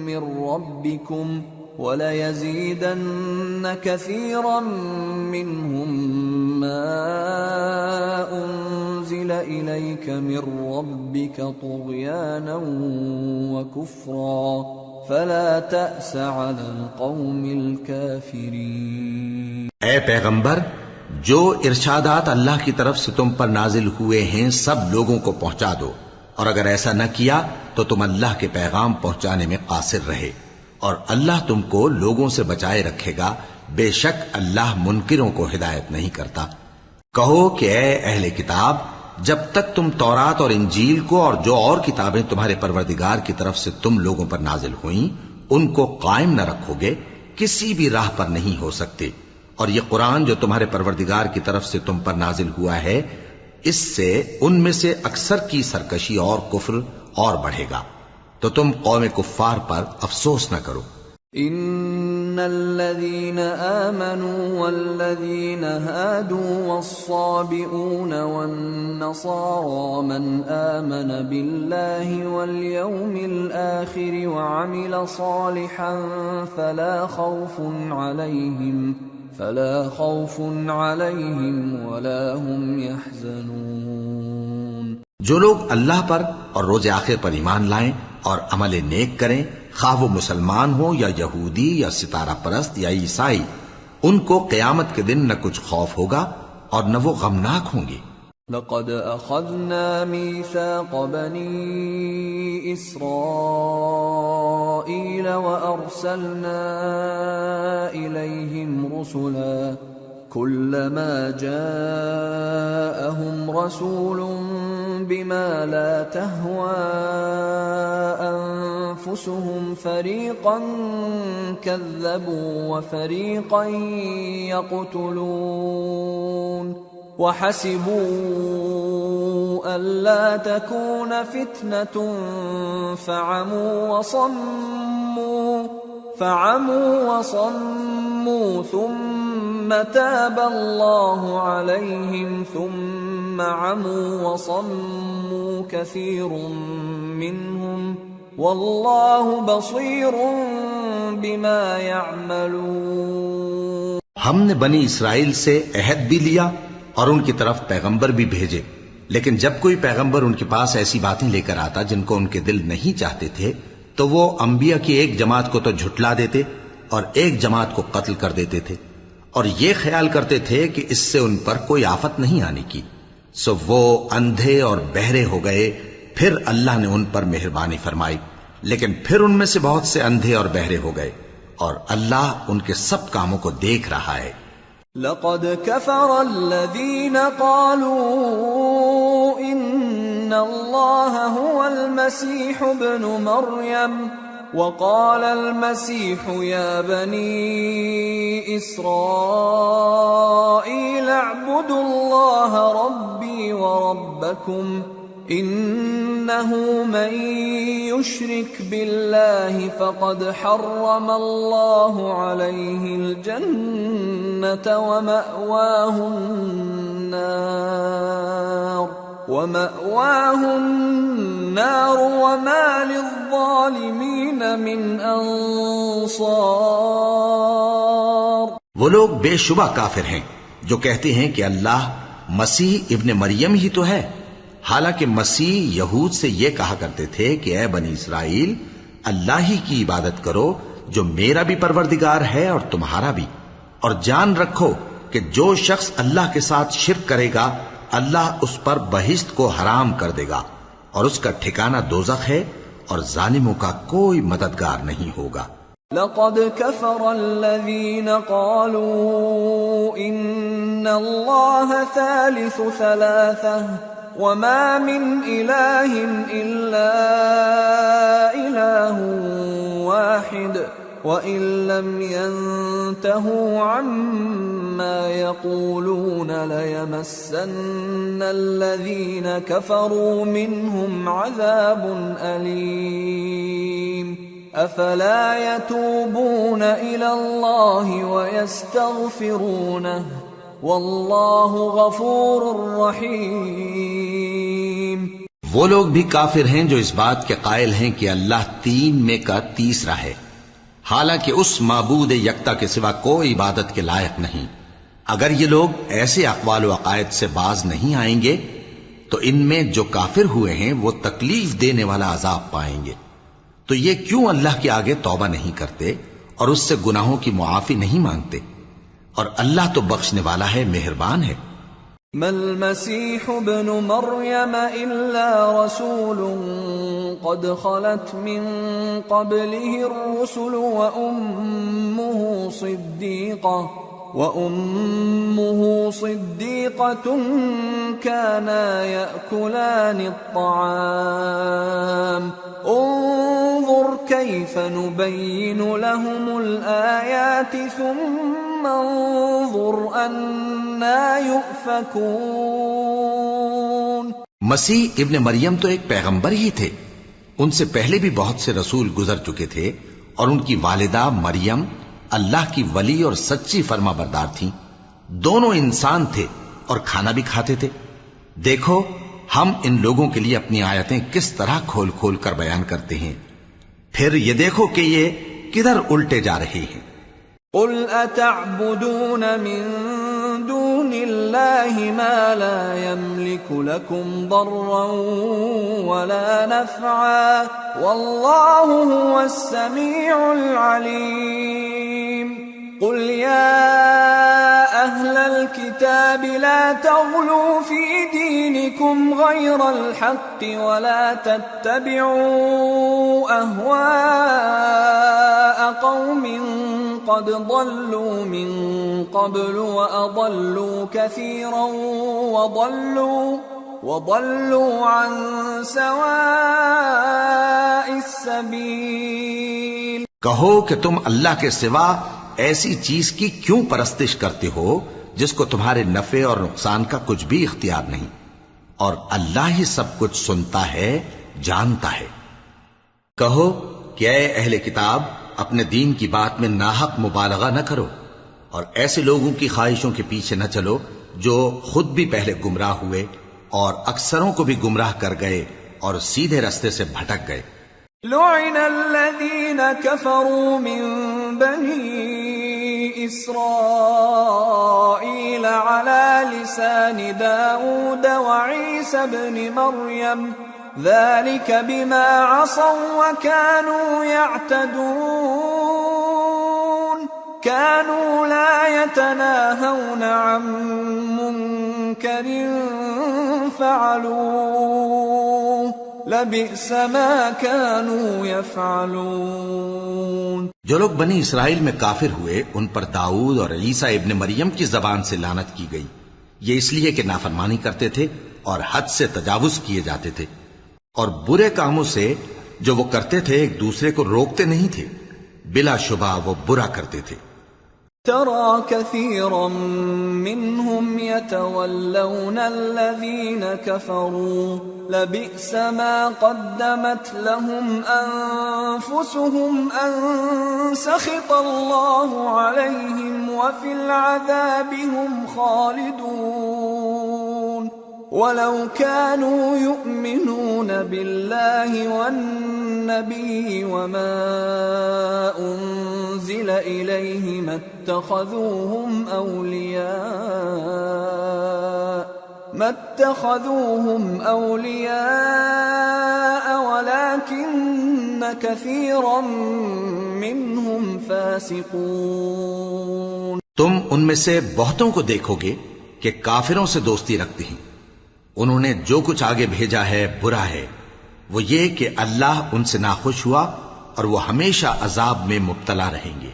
من ربكم وَلَيَزِيدَنَّ كَثِيرًا مِّنْهُم مَّا أُنزِلَ إِلَيْكَ مِن رَّبِّكَ طُغْيَانًا وَكُفْرًا فَلَا تَأْسَ عَلَى الْقَوْمِ الْكَافِرِينَ۔ اے پیغمبر، جو ارشادات اللہ کی طرف سے تم پر نازل ہوئے ہیں سب لوگوں کو پہنچا دو، اور اگر ایسا نہ کیا تو تم اللہ کے پیغام پہنچانے میں قاصر رہے، اور اللہ تم کو لوگوں سے بچائے رکھے گا، بے شک اللہ منکروں کو ہدایت نہیں کرتا۔ کہو کہ اے اہل کتاب، جب تک تم تورات اور انجیل کو اور جو اور کتابیں تمہارے پروردگار کی طرف سے تم لوگوں پر نازل ہوئیں ان کو قائم نہ رکھو گے، کسی بھی راہ پر نہیں ہو سکتے، اور یہ قرآن جو تمہارے پروردگار کی طرف سے تم پر نازل ہوا ہے، اس سے ان میں سے اکثر کی سرکشی اور کفر اور بڑھے گا، تو تم قوم کفار پر افسوس نہ کرو۔ ان الذين آمنوا والذين هادوا والصابئون والنصارى من آمن بالله واليوم الآخر وعمل صالحا فلا خوف عليهم ولا هم يحزنون۔ جو لوگ اللہ پر اور روز آخر پر ایمان لائیں اور عمل نیک کریں، خواہ وہ مسلمان ہوں یا یہودی یا ستارہ پرست یا عیسائی، ان کو قیامت کے دن نہ کچھ خوف ہوگا اور نہ وہ غمناک ہوں گے۔ لقد اخذنا ميثاق بني اسرائيل وارسلنا اليهم رسلا كلما جاءهم رسول بما لا تهوى أنفسهم فريقا كذبوا وفريقا يقتلون وحسبوا ألا تكون فتنة فعموا وصموا ثم تاب الله عليهم ثم عموا وصموا كثير منهم والله بصير بما يعملون۔ ہم نے بنی اسرائیل سے عہد بھی لیا اور ان کی طرف پیغمبر بھی بھیجے، لیکن جب کوئی پیغمبر ان کے پاس ایسی باتیں لے کر آتا جن کو ان کے دل نہیں چاہتے تھے تو وہ انبیاء کی ایک جماعت کو تو جھٹلا دیتے اور ایک جماعت کو قتل کر دیتے تھے، اور یہ خیال کرتے تھے کہ اس سے ان پر کوئی آفت نہیں آنے کی، سو وہ اندھے اور بہرے ہو گئے۔ پھر اللہ نے ان پر مہربانی فرمائی، لیکن پھر ان میں سے بہت سے اندھے اور بہرے ہو گئے، اور اللہ ان کے سب کاموں کو دیکھ رہا ہے۔ لقد كفر الذين قالوا ان الله هو المسيح ابن مريم وقال المسيح يا بني إسرائيل اعبدوا الله ربي وربكم إنه من يشرك بالله فقد حرم الله عليه الجنة ومأواه النار وما للظالمين من انصار۔ وہ لوگ بے شبہ کافر ہیں جو کہتے ہیں کہ اللہ مسیح ابن مریم ہی تو ہے، حالانکہ مسیح یہود سے یہ کہا کرتے تھے کہ اے بنی اسرائیل، اللہ ہی کی عبادت کرو جو میرا بھی پروردگار ہے اور تمہارا بھی، اور جان رکھو کہ جو شخص اللہ کے ساتھ شرک کرے گا اللہ اس پر بہشت کو حرام کر دے گا، اور اس کا ٹھکانہ دوزخ ہے، اور ظالموں کا کوئی مددگار نہیں ہوگا۔ لقد كفر الذين قالوا ان الله ثالث ثلاثة وما من إله إلا إله واحد وإن لم ينتهوا عما يقولون ليمسن الذين كفروا منهم عذاب أليم أفلا يتوبون إلى الله ويستغفرونه واللہ غفور رحیم۔ وہ لوگ بھی کافر ہیں جو اس بات کے قائل ہیں کہ اللہ تین میں کا تیسرا ہے، حالانکہ اس معبود یکتا کے سوا کوئی عبادت کے لائق نہیں۔ اگر یہ لوگ ایسے اقوال و عقائد سے باز نہیں آئیں گے تو ان میں جو کافر ہوئے ہیں وہ تکلیف دینے والا عذاب پائیں گے۔ تو یہ کیوں اللہ کے آگے توبہ نہیں کرتے اور اس سے گناہوں کی معافی نہیں مانگتے؟ اور اللہ تو بخشنے والا ہے، مہربان ہے۔ ما المسيح ابن مريم إلا رسول قد خلت من قبله الرسل وأمه صديقة كانا يأكلان الطعام انظر كيف نبين لهم الآيات ثم انظر أنا يؤفكون۔ مسیح ابن مریم تو ایک پیغمبر ہی تھے، ان سے پہلے بھی بہت سے رسول گزر چکے تھے، اور ان کی والدہ مریم اللہ کی ولی اور سچی فرما بردار تھیں۔ دونوں انسان تھے اور کھانا بھی کھاتے تھے۔ دیکھو ہم ان لوگوں کے لیے اپنی آیتیں کس طرح کھول کھول کر بیان کرتے ہیں، پھر یہ دیکھو کہ یہ کدھر الٹے جا رہے ہیں۔ قل اتعبدون من دون اللہ ما لا يملك لكم ضرا ولا نفعا واللہ هو السمیع العلیم۔ قل یا اہل الكتاب لا تغلوا في دینکم غیر الحق ولا تتبعوا اہواء قوم قد ضلوا من قبل وأضلوا كثيرا وضلوا عن سواء السبيل۔ کہو کہ تم اللہ کے سوا ایسی چیز کی کیوں پرستش کرتے ہو جس کو تمہارے نفع اور نقصان کا کچھ بھی اختیار نہیں، اور اللہ ہی سب کچھ سنتا ہے، جانتا ہے۔ کہو کہ اے اہل کتاب، اپنے دین کی بات میں ناحق مبالغہ نہ کرو، اور ایسے لوگوں کی خواہشوں کے پیچھے نہ چلو جو خود بھی پہلے گمراہ ہوئے اور اکثروں کو بھی گمراہ کر گئے اور سیدھے رستے سے بھٹک گئے۔ لعن الذین کفروا من بنی اسرائیل علی لسان داود وعیسی ابن مریم ذلك بما عصوا وكانوا يعتدون كانوا لا يتناهون عن منكر فعلوه لبئس ما كانوا يفعلون۔ جو لوگ بنی اسرائیل میں کافر ہوئے ان پر داؤد اور عیسیٰ ابن مریم کی زبان سے لعنت کی گئی، یہ اس لیے کہ نافرمانی کرتے تھے اور حد سے تجاوز کیے جاتے تھے، اور برے کاموں سے جو وہ کرتے تھے ایک دوسرے کو روکتے نہیں تھے، بلا شبہ وہ برا کرتے تھے۔ ترى كثيرا منهم يتولون الذين كفروا لبئس ما قدمت لهم أنفسهم أن سخط الله عليهم وفي العذاب هم خالدون ولو كانوا يؤمنون بالله والنبي وما أنزل إليه ما اتخذوهم أولياء ولكن كثيرا منهم فاسقون۔ تم ان میں سے بہتوں کو دیکھو گے کہ کافروں سے دوستی رکھتے ہیں، انہوں نے جو کچھ آگے بھیجا ہے برا ہے، وہ یہ کہ اللہ ان سے ناخوش ہوا اور وہ ہمیشہ عذاب میں مبتلا رہیں گے۔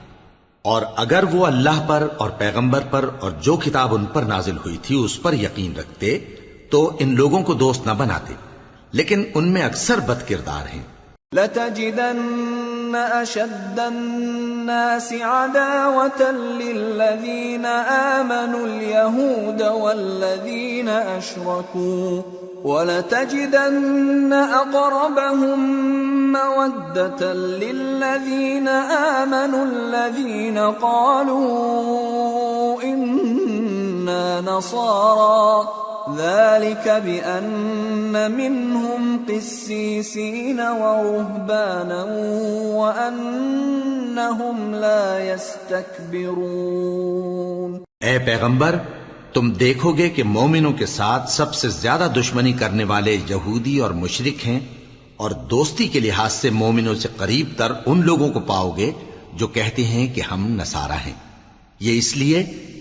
اور اگر وہ اللہ پر اور پیغمبر پر اور جو کتاب ان پر نازل ہوئی تھی اس پر یقین رکھتے تو ان لوگوں کو دوست نہ بناتے، لیکن ان میں اکثر بد کردار ہیں۔ لَتَجِدَنَّ أَشَدَّ النَّاسِ عَدَاوَةً لِّلَّذِينَ آمَنُوا الْيَهُودَ وَالَّذِينَ أَشْرَكُوا وَلَتَجِدَنَّ أَقْرَبَهُم مَّوَدَّةً لِّلَّذِينَ آمَنُوا الَّذِينَ قَالُوا إِنَّ إنا نصارى ذلك بأن منهم قسيسين ورهبانا وأنهم لا يستكبرون. اے پیغمبر، تم دیکھو گے کہ مومنوں کے ساتھ سب سے زیادہ دشمنی کرنے والے یہودی اور مشرک ہیں، اور دوستی کے لحاظ سے مومنوں سے قریب تر ان لوگوں کو پاؤ گے جو کہتے ہیں کہ ہم نصارہ ہیں. یہ اس لیے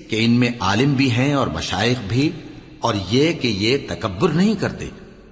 کہ ان میں عالم بھی ہیں اور مشائخ بھی، اور یہ کہ یہ تکبر نہیں کرتے.